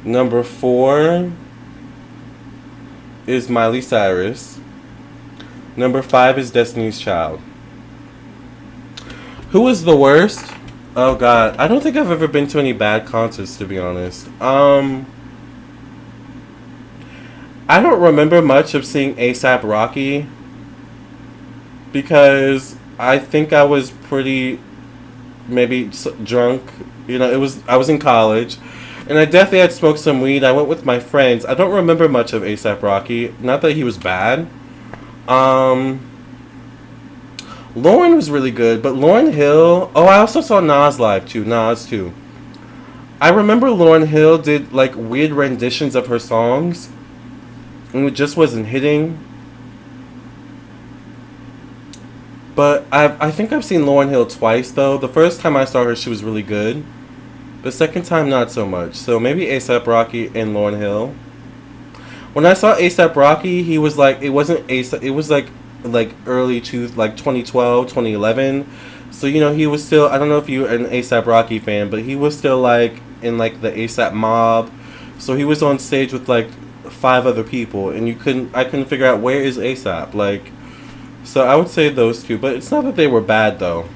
Number 4 is Miley Cyrus. Number 5 is Destiny's Child. Who was the worst? Oh God, I don't think I've ever been to any bad concerts, to be honest. I don't remember much of seeing A$AP Rocky because I think I was pretty maybe drunk. You know, I was in college, and I definitely had smoked some weed. I went with my friends. I don't remember much of A$AP Rocky. Not that he was bad. Lauryn was really good, but Lauryn Hill... Oh, I also saw Nas live, too. Nas, too. I remember Lauryn Hill did, like, weird renditions of her songs, and it just wasn't hitting. But I think I've seen Lauryn Hill twice, though. The first time I saw her, she was really good. The second time, not so much. So maybe A$AP Rocky and Lauryn Hill. When I saw A$AP Rocky, he was like... It wasn't A$AP... It was like early to like 2012, 2011. So, you know, he was still, I don't know if you're an A$AP Rocky fan, but he was still like in like the A$AP Mob. So he was on stage with like 5 other people, and I couldn't figure out where is A$AP. Like, so I would say those 2, but it's not that they were bad though.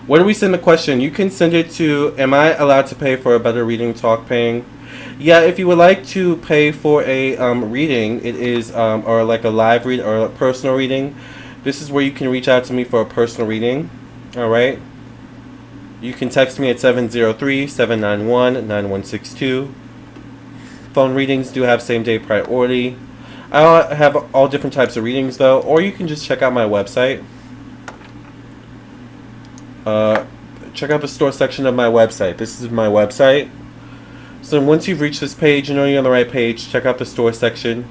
Where do we send the question? You can send it to, am I allowed to pay for a better reading talk paying? Yeah, if you would like to pay for a reading, it is, or like a live read or a personal reading, this is where you can reach out to me for a personal reading. Alright? You can text me at 703-791-9162. Phone readings do have same-day priority. I have all different types of readings, though, or you can just check out my website. Check out the store section of my website. This is my website. So once you've reached this page, you know you're on the right page. Check out the store section.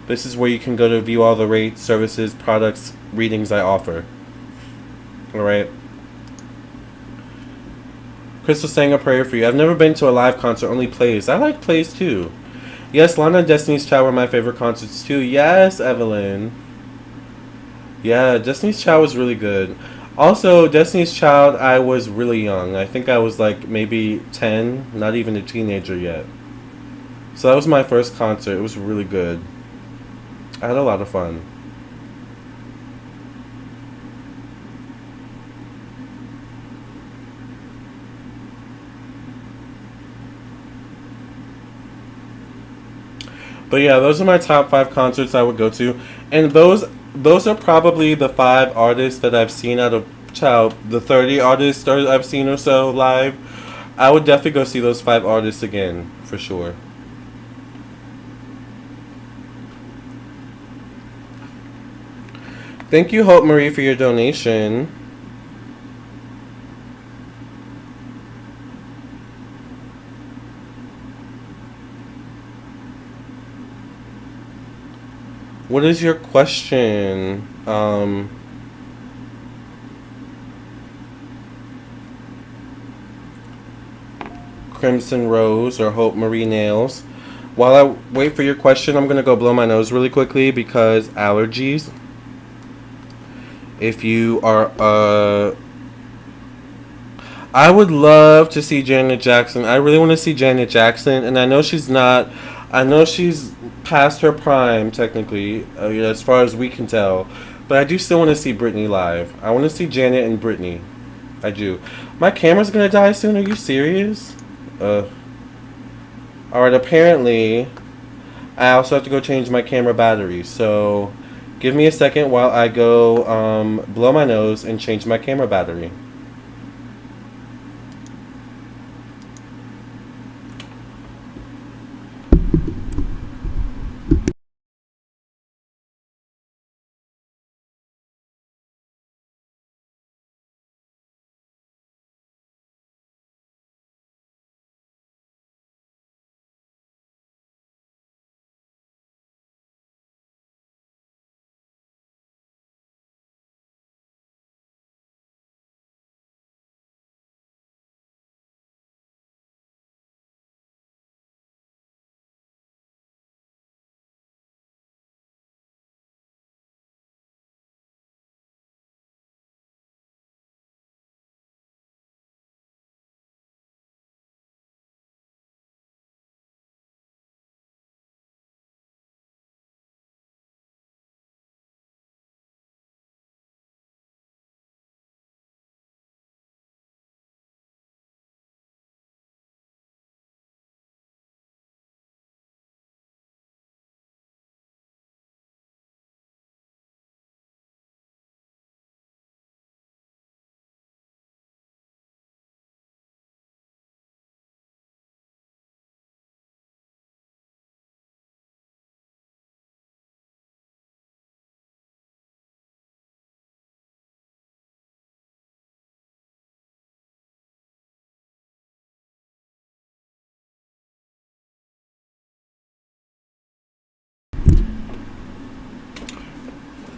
This is where you can go to view all the rates, services, products, readings I offer. Alright. Crystal sang a prayer for you. I've never been to a live concert, only plays. I like plays too. Yes, Lana and Destiny's Child were my favorite concerts too. Yes, Evelyn. Yeah, Destiny's Child was really good. Also, Destiny's Child, I was really young. I think I was like maybe 10, not even a teenager yet. So that was my first concert. It was really good. I had a lot of fun. But yeah, those are my top 5 concerts I would go to. And those are probably the 5 artists that I've seen out of the 30 artists I've seen or so live. I would definitely go see those 5 artists again, for sure. Thank you, Hope Marie, for your donation. What is your question? Crimson Rose or Hope Marie Nails. While I wait for your question, I'm going to go blow my nose really quickly because allergies. If you are, I would love to see Janet Jackson. I really want to see Janet Jackson, and I know she's past her prime, technically, as far as we can tell. But I do still want to see Britney live. I want to see Janet and Britney. I do. My camera's going to die soon? Are you serious? Alright, apparently, I also have to go change my camera battery. So, give me a second while I go blow my nose and change my camera battery.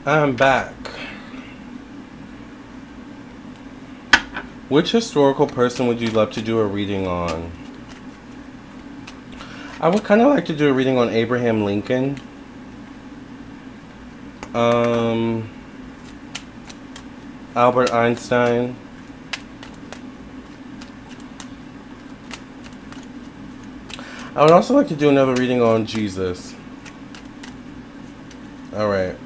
I'm back. Which historical person would you love to do a reading on? I would kind of like to do a reading on Abraham Lincoln. Albert Einstein. I would also like to do another reading on Jesus. Alright.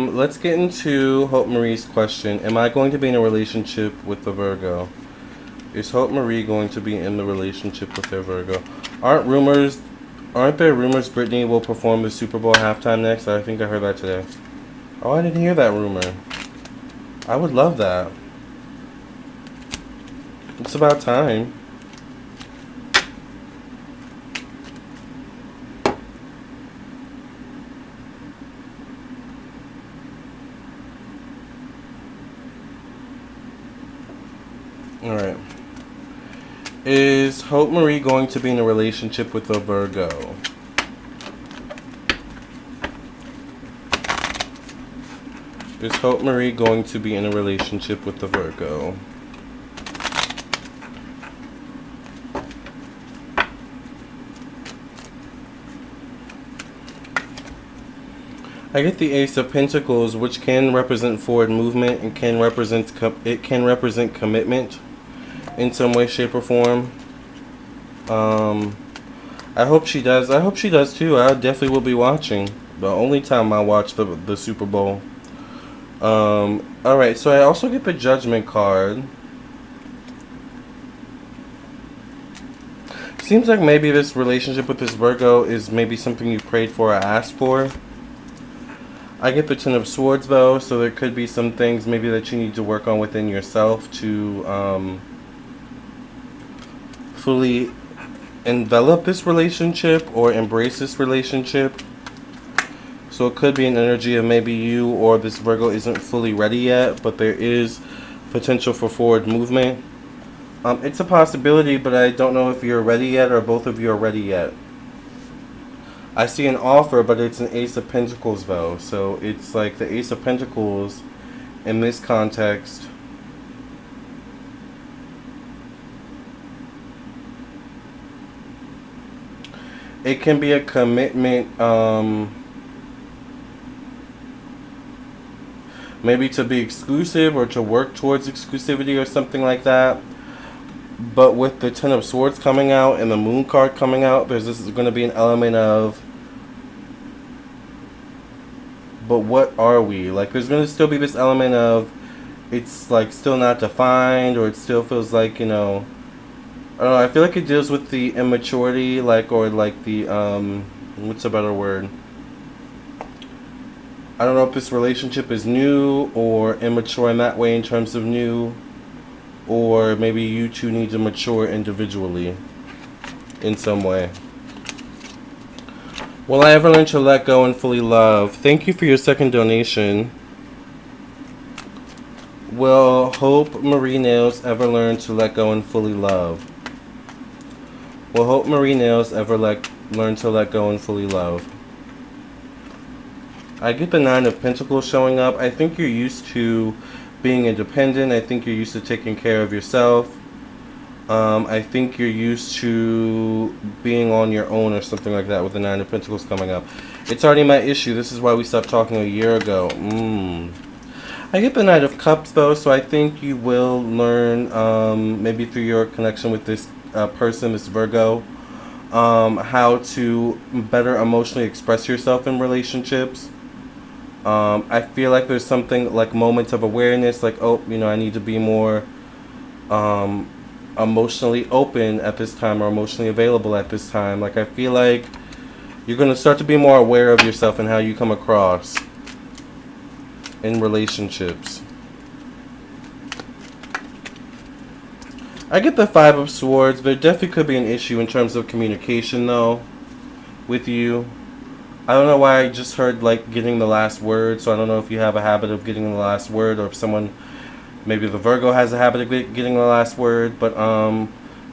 Let's get into Hope Marie's question. Am I going to be in a relationship with the Virgo? Is Hope Marie going to be in the relationship with their Virgo? Aren't there rumors Britney will perform the Super Bowl halftime next? I think I heard that today. Oh, I didn't hear that rumor. I would love that. It's about time. Alright. Is Hope Marie going to be in a relationship with a Virgo? Is Hope Marie going to be in a relationship with the Virgo? I get the Ace of Pentacles, which can represent forward movement and can represent commitment in some way, shape, or form. I hope she does. I hope she does too. I definitely will be watching. The only time I watch the Super Bowl. Alright, so I also get the Judgment card. Seems like maybe this relationship with this Virgo is maybe something you prayed for or asked for. I get the Ten of Swords though, so there could be some things maybe that you need to work on within yourself to fully envelop this relationship or embrace this relationship. So it could be an energy of maybe you or this Virgo isn't fully ready yet, but there is potential for forward movement. It's a possibility, but I don't know if you're ready yet or both of you are ready yet. I see an offer, but it's an Ace of Pentacles though. So it's like the Ace of Pentacles in this context. It can be a commitment, maybe to be exclusive or to work towards exclusivity or something like that. But with the Ten of Swords coming out and the Moon card coming out, this is going to be an element of, but what are we? Like, there's going to still be this element of, it's like still not defined, or it still feels like, you know, I don't know, I feel like it deals with the immaturity, like, or like the, what's a better word? I don't know if this relationship is new or immature in that way in terms of new, or maybe you two need to mature individually in some way. Will I ever learn to let go and fully love? Thank you for your second donation. Will Hope Marie Nails ever learn to let go and fully love? Will Hope Marie Nails ever learn to let go and fully love? I get the Nine of Pentacles showing up. I think you're used to being independent. I think you're used to taking care of yourself. I think you're used to being on your own or something like that with the Nine of Pentacles coming up. It's already my issue. This is why we stopped talking a year ago. I get the Knight of Cups though, so I think you will learn, maybe through your connection with this person, this Virgo, how to better emotionally express yourself in relationships. I feel like there's something like moments of awareness, like, oh, you know, I need to be more emotionally open at this time or emotionally available at this time. Like, I feel like you're going to start to be more aware of yourself and how you come across in relationships. I get the Five of Swords. There definitely could be an issue in terms of communication though with you. I don't know why I just heard like getting the last word, so I don't know if you have a habit of getting the last word or if someone, maybe the Virgo has a habit of getting the last word, but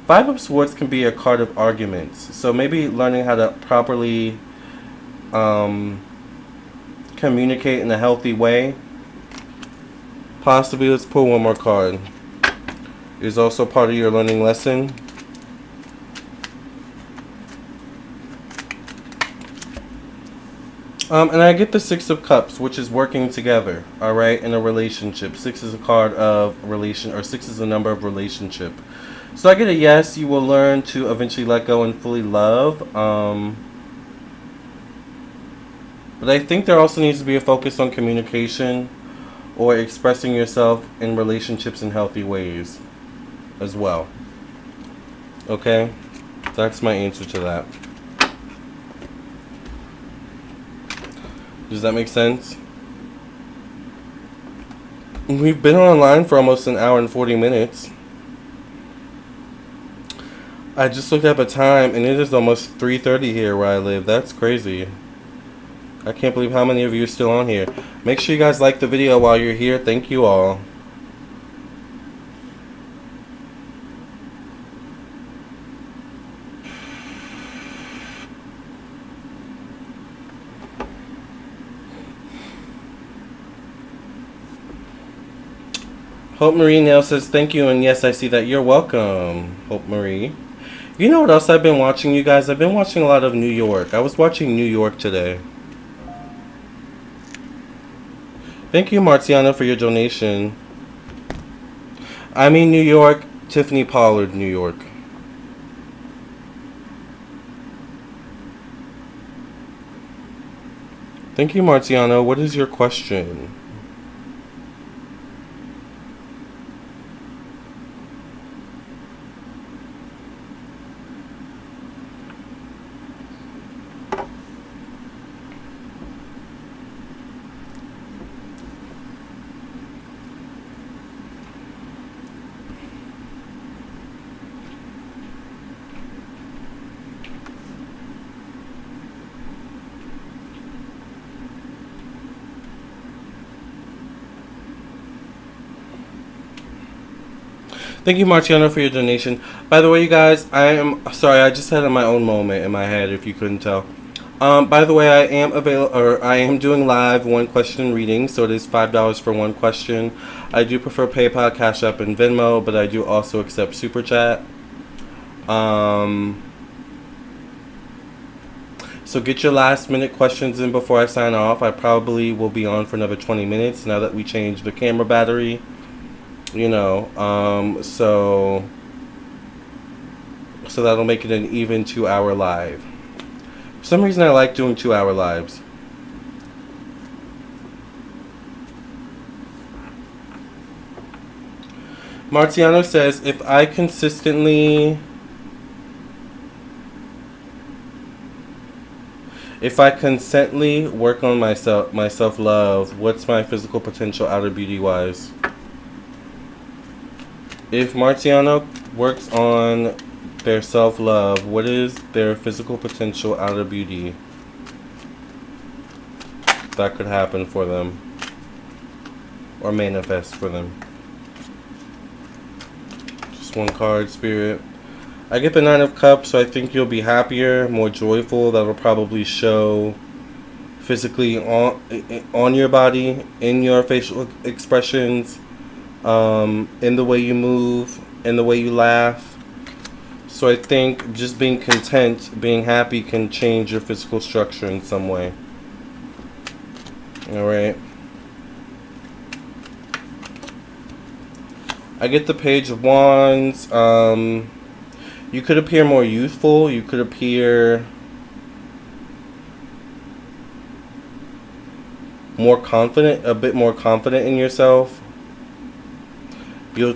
Five of Swords can be a card of arguments. So maybe learning how to properly communicate in a healthy way. Possibly, let's pull one more card. Is also part of your learning lesson. And I get the Six of Cups, which is working together, alright, in a relationship. Six is a card of relation, or six is a number of relationship. So I get a yes, you will learn to eventually let go and fully love. But I think there also needs to be a focus on communication or expressing yourself in relationships in healthy ways as well. Okay? That's my answer to that. Does that make sense? We've been online for almost an hour and 40 minutes. I just looked up a time and it is almost 3:30 here where I live. That's crazy. I can't believe how many of you are still on here. Make sure you guys like the video while you're here. Thank you all. Hope Marie now says thank you, and yes, I see that. You're welcome, Hope Marie. You know what else I've been watching, you guys? I've been watching a lot of New York. I was watching New York today. Thank you, Marciano, for your donation. I mean New York, Tiffany Pollard, New York. Thank you, Marciano. What is your question? Thank you, Marciano, for your donation. By the way, you guys, I am sorry. I just had my own moment in my head. If you couldn't tell. By the way, I am doing live one question reading, so it is $5 for one question. I do prefer PayPal, Cash App, and Venmo, but I do also accept Super Chat. So get your last minute questions in before I sign off. I probably will be on for another 20 minutes now that we changed the camera battery. You know, so that'll make it an even 2-hour live. For some reason I like doing 2-hour lives. Marciano says, if I consistently work on my self-love, what's my physical potential outer beauty-wise? If Marciano works on their self-love, what is their physical potential outer beauty that could happen for them or manifest for them? Just one card, Spirit. I get the 9 of Cups, so I think you'll be happier, more joyful. That'll probably show physically on your body, in your facial expressions, in the way you move, in the way you laugh. So I think just being content, being happy can change your physical structure in some way. Alright. I get the Page of Wands. You could appear more youthful. You could appear more confident, a bit more confident in yourself. You'll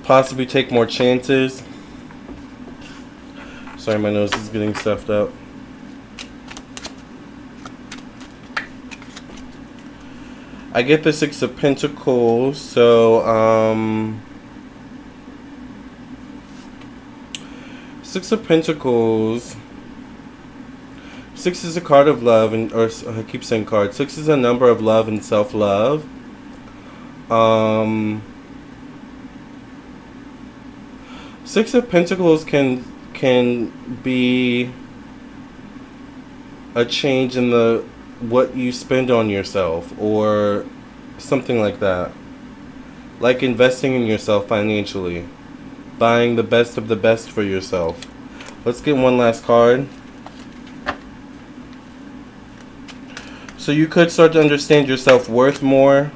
possibly take more chances. Sorry, my nose is getting stuffed up. I get the 6 of Pentacles, so 6 of Pentacles. 6 is a card of love, or I keep saying card. 6 is a number of love and self-love. 6 of Pentacles can be a change in what you spend on yourself, or something like that. Like investing in yourself financially, buying the best of the best for yourself. Let's get one last card. So you could start to understand your self-worth more.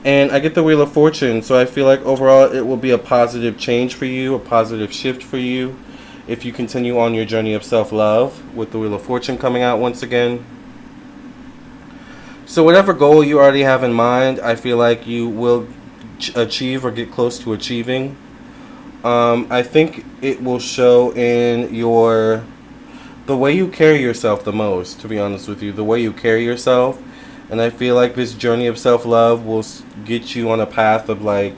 And I get the Wheel of Fortune, so I feel like overall it will be a positive change for you, a positive shift for you, if you continue on your journey of self-love, with the Wheel of Fortune coming out once again. So whatever goal you already have in mind, I feel like you will achieve or get close to achieving. I think it will show in the way you carry yourself the most, to be honest with you. The way you carry yourself And I feel like this journey of self-love will get you on a path of like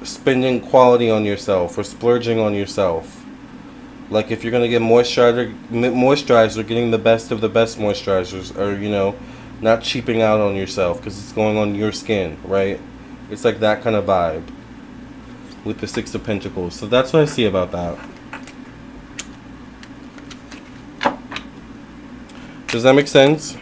spending quality on yourself or splurging on yourself. Like if you're going to get moisturizer, getting the best of the best moisturizers, or, you know, not cheaping out on yourself because it's going on your skin, right? It's like that kind of vibe with the Six of Pentacles. So that's what I see about that. Does that make sense?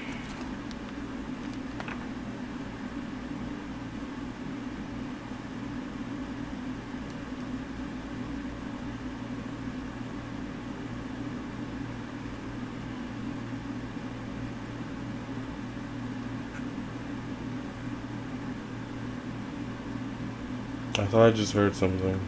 I thought I just heard something.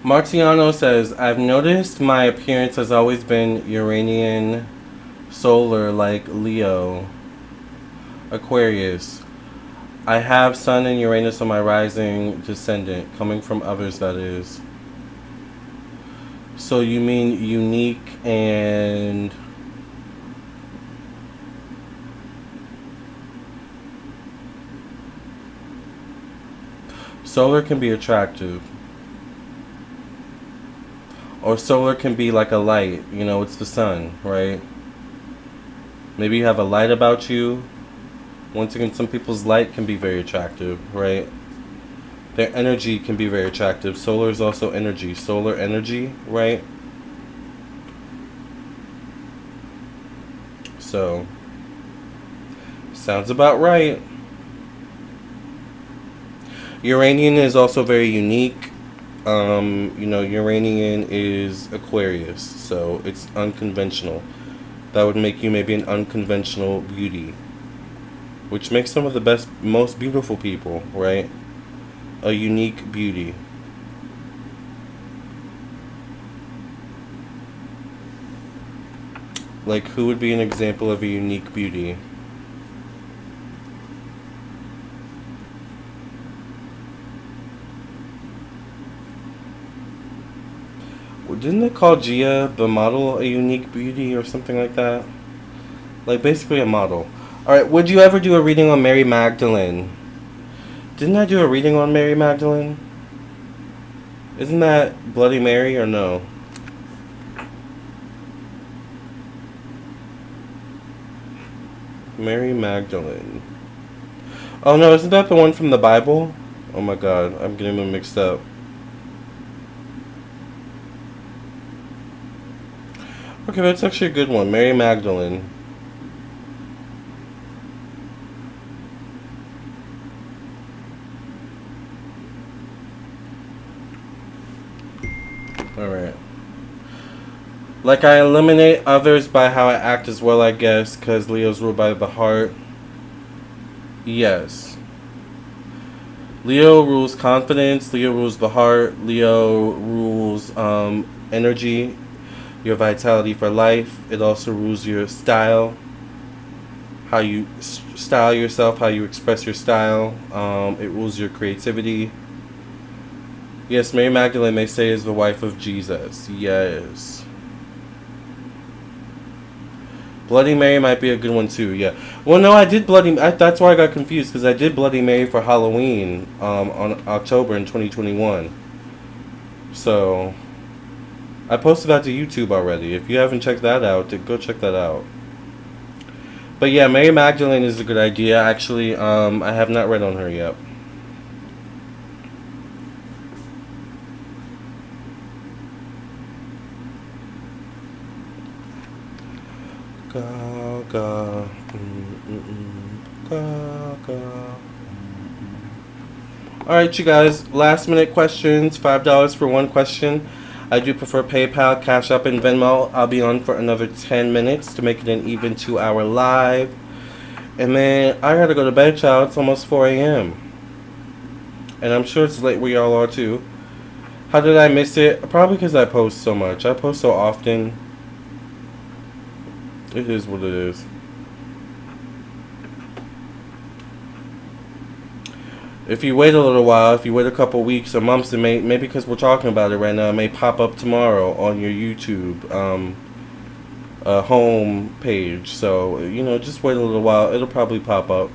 Martiano says, I've noticed my appearance has always been Uranian, solar, like Leo, Aquarius. I have Sun and Uranus on my rising descendant, coming from others, that is. So you mean unique and... Solar can be attractive. Or solar can be like a light, you know, it's the sun, right? Maybe you have a light about you. Once again, some people's light can be very attractive, right? Their energy can be very attractive. Solar is also energy. Solar energy, right? So, sounds about right. Uranian is also very unique. You know, Uranian is Aquarius, so it's unconventional. That would make you maybe an unconventional beauty, which makes some of the best, most beautiful people, right? A unique beauty. Like, who would be an example of a unique beauty? Didn't they call Gia, the model, a unique beauty or something like that? Like, basically a model. Alright, would you ever do a reading on Mary Magdalene? Didn't I do a reading on Mary Magdalene? Isn't that Bloody Mary or no? Mary Magdalene. Oh no, isn't that the one from the Bible? Oh my god, I'm getting them mixed up. Okay, that's actually a good one. Mary Magdalene. Alright. Like, I eliminate others by how I act as well, I guess, because Leo's ruled by the heart. Yes. Leo rules confidence. Leo rules the heart. Leo rules energy, your vitality for life. It also rules your style, how you style yourself, how you express your style. It rules your creativity. Yes, Mary Magdalene, they say, is the wife of Jesus. Yes. Bloody Mary might be a good one too, yeah. Well, no, I did that's why I got confused, because I did Bloody Mary for Halloween on October in 2021. So, I posted that to YouTube already. If you haven't checked that out, go check that out. But yeah, Mary Magdalene is a good idea. Actually, I have not read on her yet. Gaga, gaga. Alright, you guys, last minute questions, $5 for one question. I do prefer PayPal, Cash App, and Venmo. I'll be on for another 10 minutes to make it an even 2-hour live. And then I gotta go to bed, child. It's almost 4 a.m. And I'm sure it's late where y'all are too. How did I miss it? Probably because I post so much. I post so often. It is what it is. If you wait a little while, if you wait a couple weeks or months, it may, maybe because we're talking about it right now, it may pop up tomorrow on your YouTube home page. So, you know, just wait a little while. It'll probably pop up.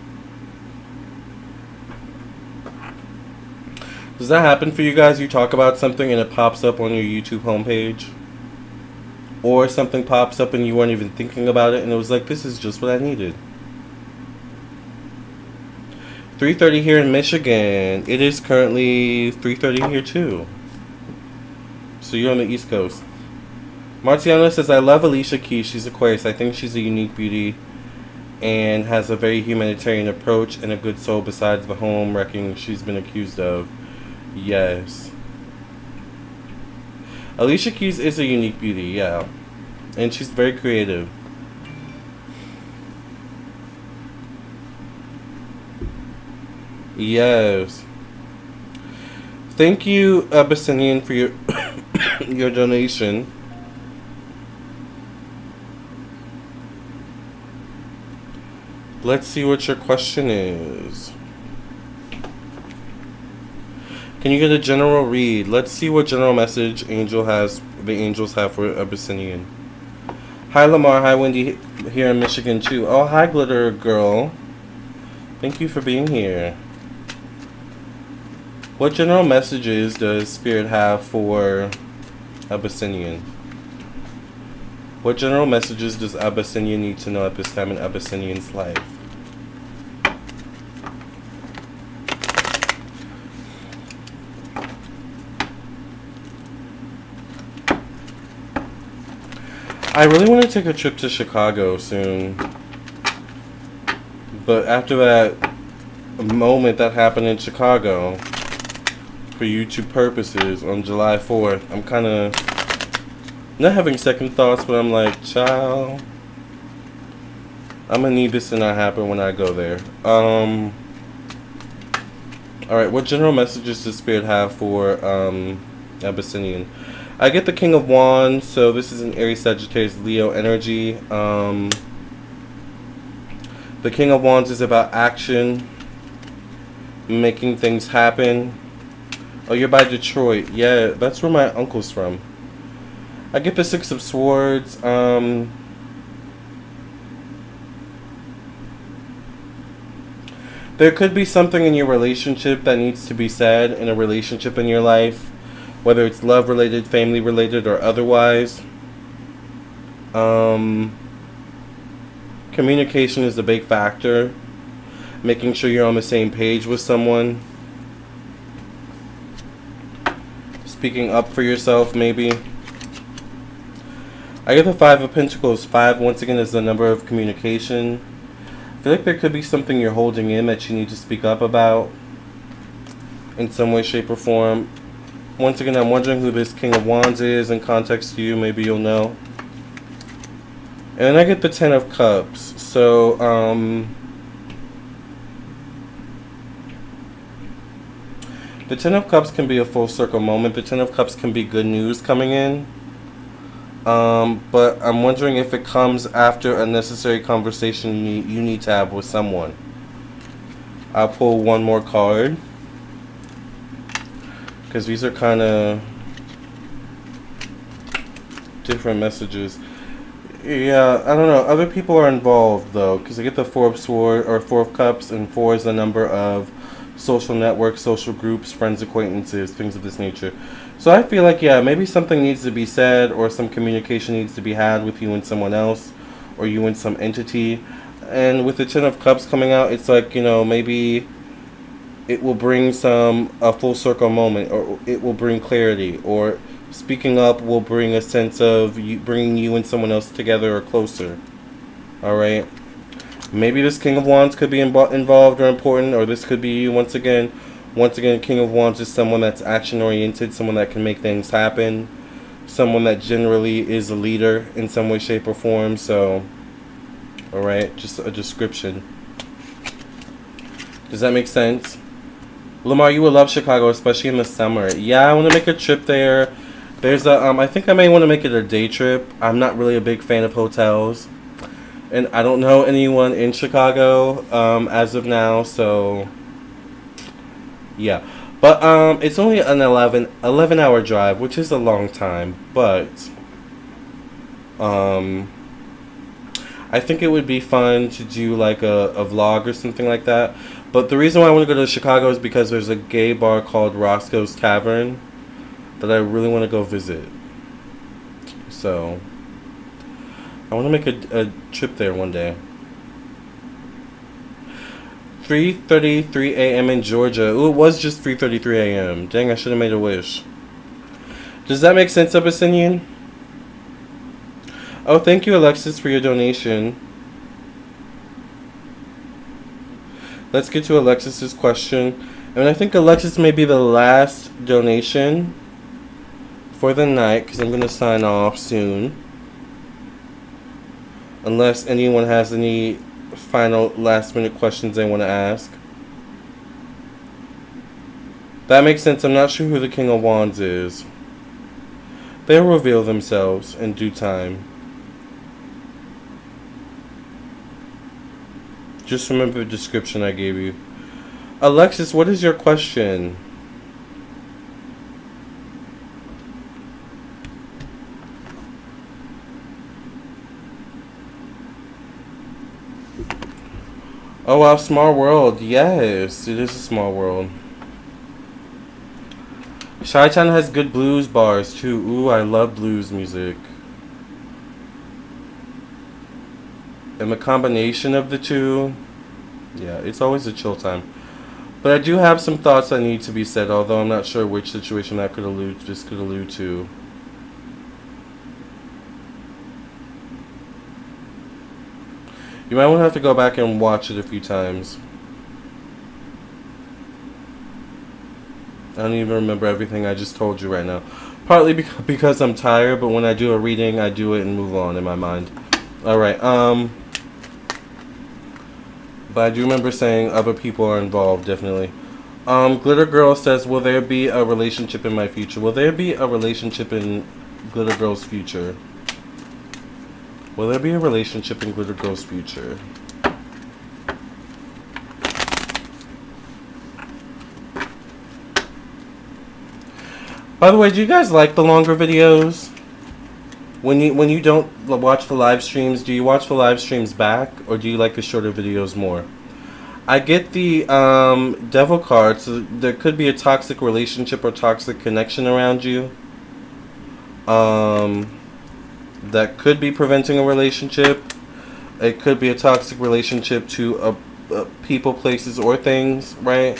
Does that happen for you guys? You talk about something and it pops up on your YouTube homepage? Or something pops up and you weren't even thinking about it and it was like, this is just what I needed. 3:30 here in Michigan. It is currently 3:30 here too. So you're on the East Coast. Martiana says, I love Alicia Keys. She's Aquarius. I think she's a unique beauty and has a very humanitarian approach and a good soul besides the home wrecking she's been accused of. Yes. Alicia Keys is a unique beauty, yeah. And she's very creative. Yes. Thank you, Abyssinian, for your your donation. Let's see what your question is. Can you get a general read? Let's see what general message the angels have for Abyssinian. Hi, Lamarr. Hi, Wendy, here in Michigan, too. Oh, hi, Glitter Girl. Thank you for being here. What general messages does Spirit have for Abyssinian? What general messages does Abyssinian need to know at this time in Abyssinian's life? I really want to take a trip to Chicago soon. But after that moment that happened in Chicago, for YouTube purposes, on July 4th, I'm kind of not having second thoughts, but I'm like, child, I'm going to need this to not happen when I go there. Alright, what general messages does Spirit have for Abyssinian? I get the King of Wands, so this is an Aries, Sagittarius, Leo energy. The King of Wands is about action, making things happen. Oh, you're by Detroit. Yeah, that's where my uncle's from. I get the Six of Swords. There could be something in your relationship that needs to be said in a relationship in your life. Whether it's love-related, family-related, or otherwise. Communication is a big factor. Making sure you're on the same page with someone. Speaking up for yourself, maybe. I get the Five of Pentacles. 5, once again, is the number of communication. I feel like there could be something you're holding in that you need to speak up about. In some way, shape, or form. Once again, I'm wondering who this King of Wands is in context to you. Maybe you'll know. And then I get the Ten of Cups. So, the Ten of Cups can be a full circle moment. The Ten of Cups can be good news coming in. But I'm wondering if it comes after a necessary conversation you need to have with someone. I'll pull one more card. Because these are kind of different messages. Yeah, I don't know. Other people are involved, though. Because I get the Four of Cups, and 4 is the number of social networks, social groups, friends, acquaintances, things of this nature. So I feel like, yeah, maybe something needs to be said, or some communication needs to be had with you and someone else, or you and some entity. And with the Ten of Cups coming out, it's like, you know, maybe it will bring a full circle moment, or it will bring clarity, or speaking up will bring a sense of bringing you and someone else together or closer. Alright? Maybe this King of Wands could be involved or important, or this could be you once again. Once again, King of Wands is someone that's action-oriented, someone that can make things happen, someone that generally is a leader in some way, shape, or form. So, alright, just a description. Does that make sense? Lamarr, you will love Chicago, especially in the summer. Yeah, I want to make a trip there. There's a, I think I may want to make it a day trip. I'm not really a big fan of hotels. And I don't know anyone in Chicago as of now, so Yeah. But it's only an 11-hour drive, which is a long time. But um, I think it would be fun to do like a vlog or something like that. But the reason why I want to go to Chicago is because there's a gay bar called Roscoe's Tavern that I really want to go visit. So I want to make a trip there one day. 3:33 a.m. in Georgia. Ooh, it was just 3:33 a.m. Dang, I should have made a wish. Does that make sense, Abyssinian? Oh, thank you, Alexis, for your donation. Let's get to Alexis's question. And I think Alexis may be the last donation for the night, because I'm going to sign off soon. Unless anyone has any final last minute questions they want to ask. That makes sense. I'm not sure who the King of Wands is. They'll reveal themselves in due time. Just remember the description I gave you. Alexis, what is your question? Oh wow, small world. Yes, it is a small world. Chi-Town has good blues bars too. Ooh, I love blues music. And the combination of the two, yeah, it's always a chill time. But I do have some thoughts that need to be said, although I'm not sure which situation that this could allude to. You might want to have to go back and watch it a few times. I don't even remember everything I just told you right now. Partly because I'm tired, but when I do a reading, I do it and move on in my mind. Alright, but I do remember saying other people are involved, definitely. Glitter Girl says, will there be a relationship in my future? Will there be a relationship in Glitter Girl's future? Will there be a relationship in Glitter Girl's future? By the way, do you guys like the longer videos? When you don't watch the live streams, do you watch the live streams back, or do you like the shorter videos more? I get the devil card, so there could be a toxic relationship or toxic connection around you. That could be preventing a relationship. It could be a toxic relationship to people, places, or things, right?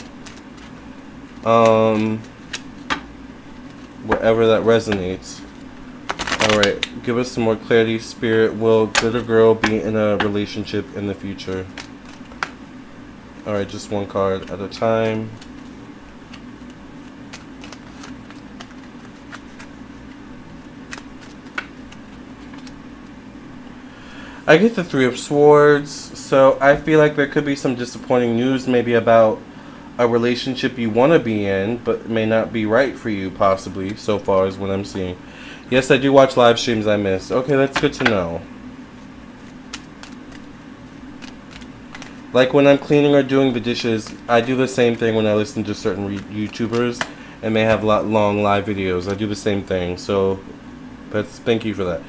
Wherever that resonates. Alright, give us some more clarity, Spirit. Will Glitter Girl be in a relationship in the future? Alright, just one card at a time. I get the Three of Swords, so I feel like there could be some disappointing news maybe about a relationship you want to be in, but may not be right for you, possibly, so far as what I'm seeing. Yes, I do watch live streams I miss. Okay, that's good to know. Like when I'm cleaning or doing the dishes, I do the same thing when I listen to certain YouTubers, and they have long live videos. I do the same thing, so thank you for that.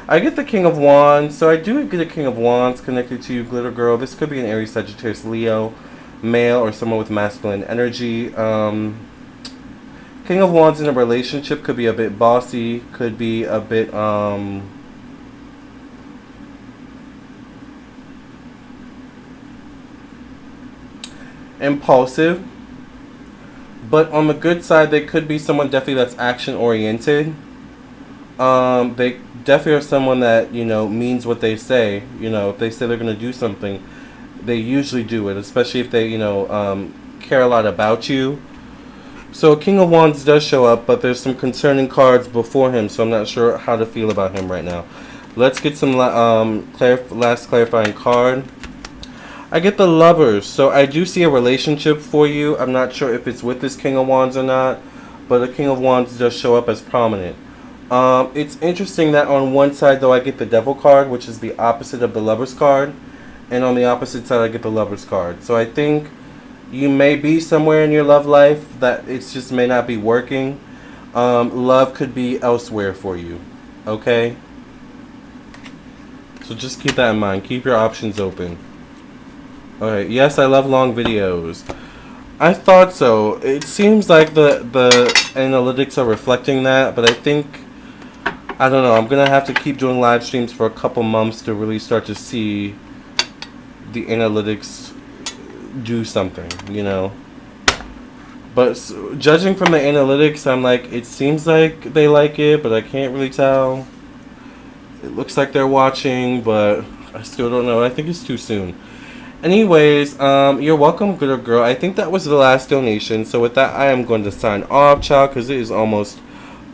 I get the King of Wands, so I do get a King of Wands connected to you, Glitter Girl. This could be an Aries, Sagittarius, Leo, male, or someone with masculine energy. King of Wands in a relationship could be a bit bossy, could be a bit impulsive. But on the good side, they could be someone definitely that's action oriented. They definitely are someone that, you know, means what they say. You know, if they say they're going to do something, they usually do it, especially if they, you know, care a lot about you. So King of Wands does show up, but there's some concerning cards before him, so I'm not sure how to feel about him right now. Let's get some last clarifying card. I get the Lovers, so I do see a relationship for you. I'm not sure if it's with this King of Wands or not, but the King of Wands does show up as prominent. It's interesting that on one side, though, I get the Devil card, which is the opposite of the Lovers card, and on the opposite side, I get the Lovers card. So I think You may be somewhere in your love life that it just may not be working. Love could be elsewhere for you. Okay? So just keep that in mind. Keep your options open. Okay, yes, I love long videos. I thought so. It seems like the analytics are reflecting that, but I think, I don't know, I'm going to have to keep doing live streams for a couple months to really start to see the analytics do something, you know. But judging from the analytics, I'm like, it seems like they like it, but I can't really tell. It looks like they're watching, but I still don't know. I think it's too soon. Anyways, you're welcome, good girl. I think that was the last donation. So with that, I am going to sign off, child, because it is almost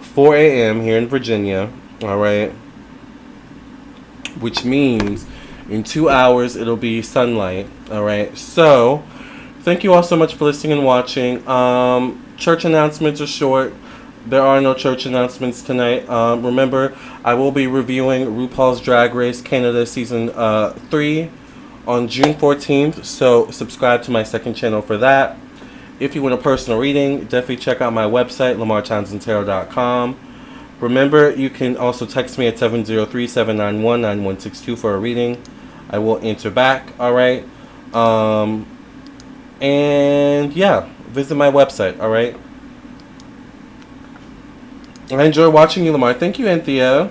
4 a.m. here in Virginia. All right. Which means in 2 hours, it'll be sunlight. All right. So thank you all so much for listening and watching. Church announcements are short. There are no church announcements tonight. Remember, I will be reviewing RuPaul's Drag Race Canada Season 3 on June 14th. So subscribe to my second channel for that. If you want a personal reading, definitely check out my website, lamarrtownsendtarot.com. Remember, you can also text me at 703-791-9162 for a reading. I will answer back, all right? And yeah, visit my website, all right? I enjoy watching you, Lamarr. Thank you, Anthea.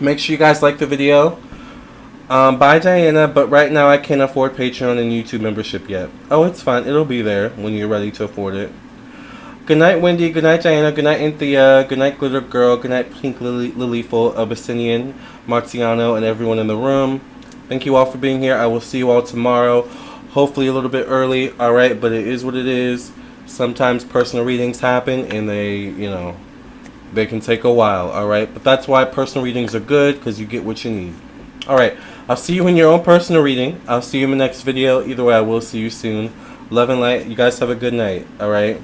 Make sure you guys like the video. Bye, Diana, but right now I can't afford Patreon and YouTube membership yet. Oh, it's fine. It'll be there when you're ready to afford it. Good night, Wendy. Good night, Diana. Good night, Anthea. Good night, Glitter Girl. Good night, Pink Lilyful, Abyssinian, Marciano, and everyone in the room. Thank you all for being here. I will see you all tomorrow. Hopefully a little bit early, alright? But it is what it is. Sometimes personal readings happen and they, you know, they can take a while, alright? But that's why personal readings are good, because you get what you need. Alright, I'll see you in your own personal reading. I'll see you in the next video. Either way, I will see you soon. Love and light. You guys have a good night, alright?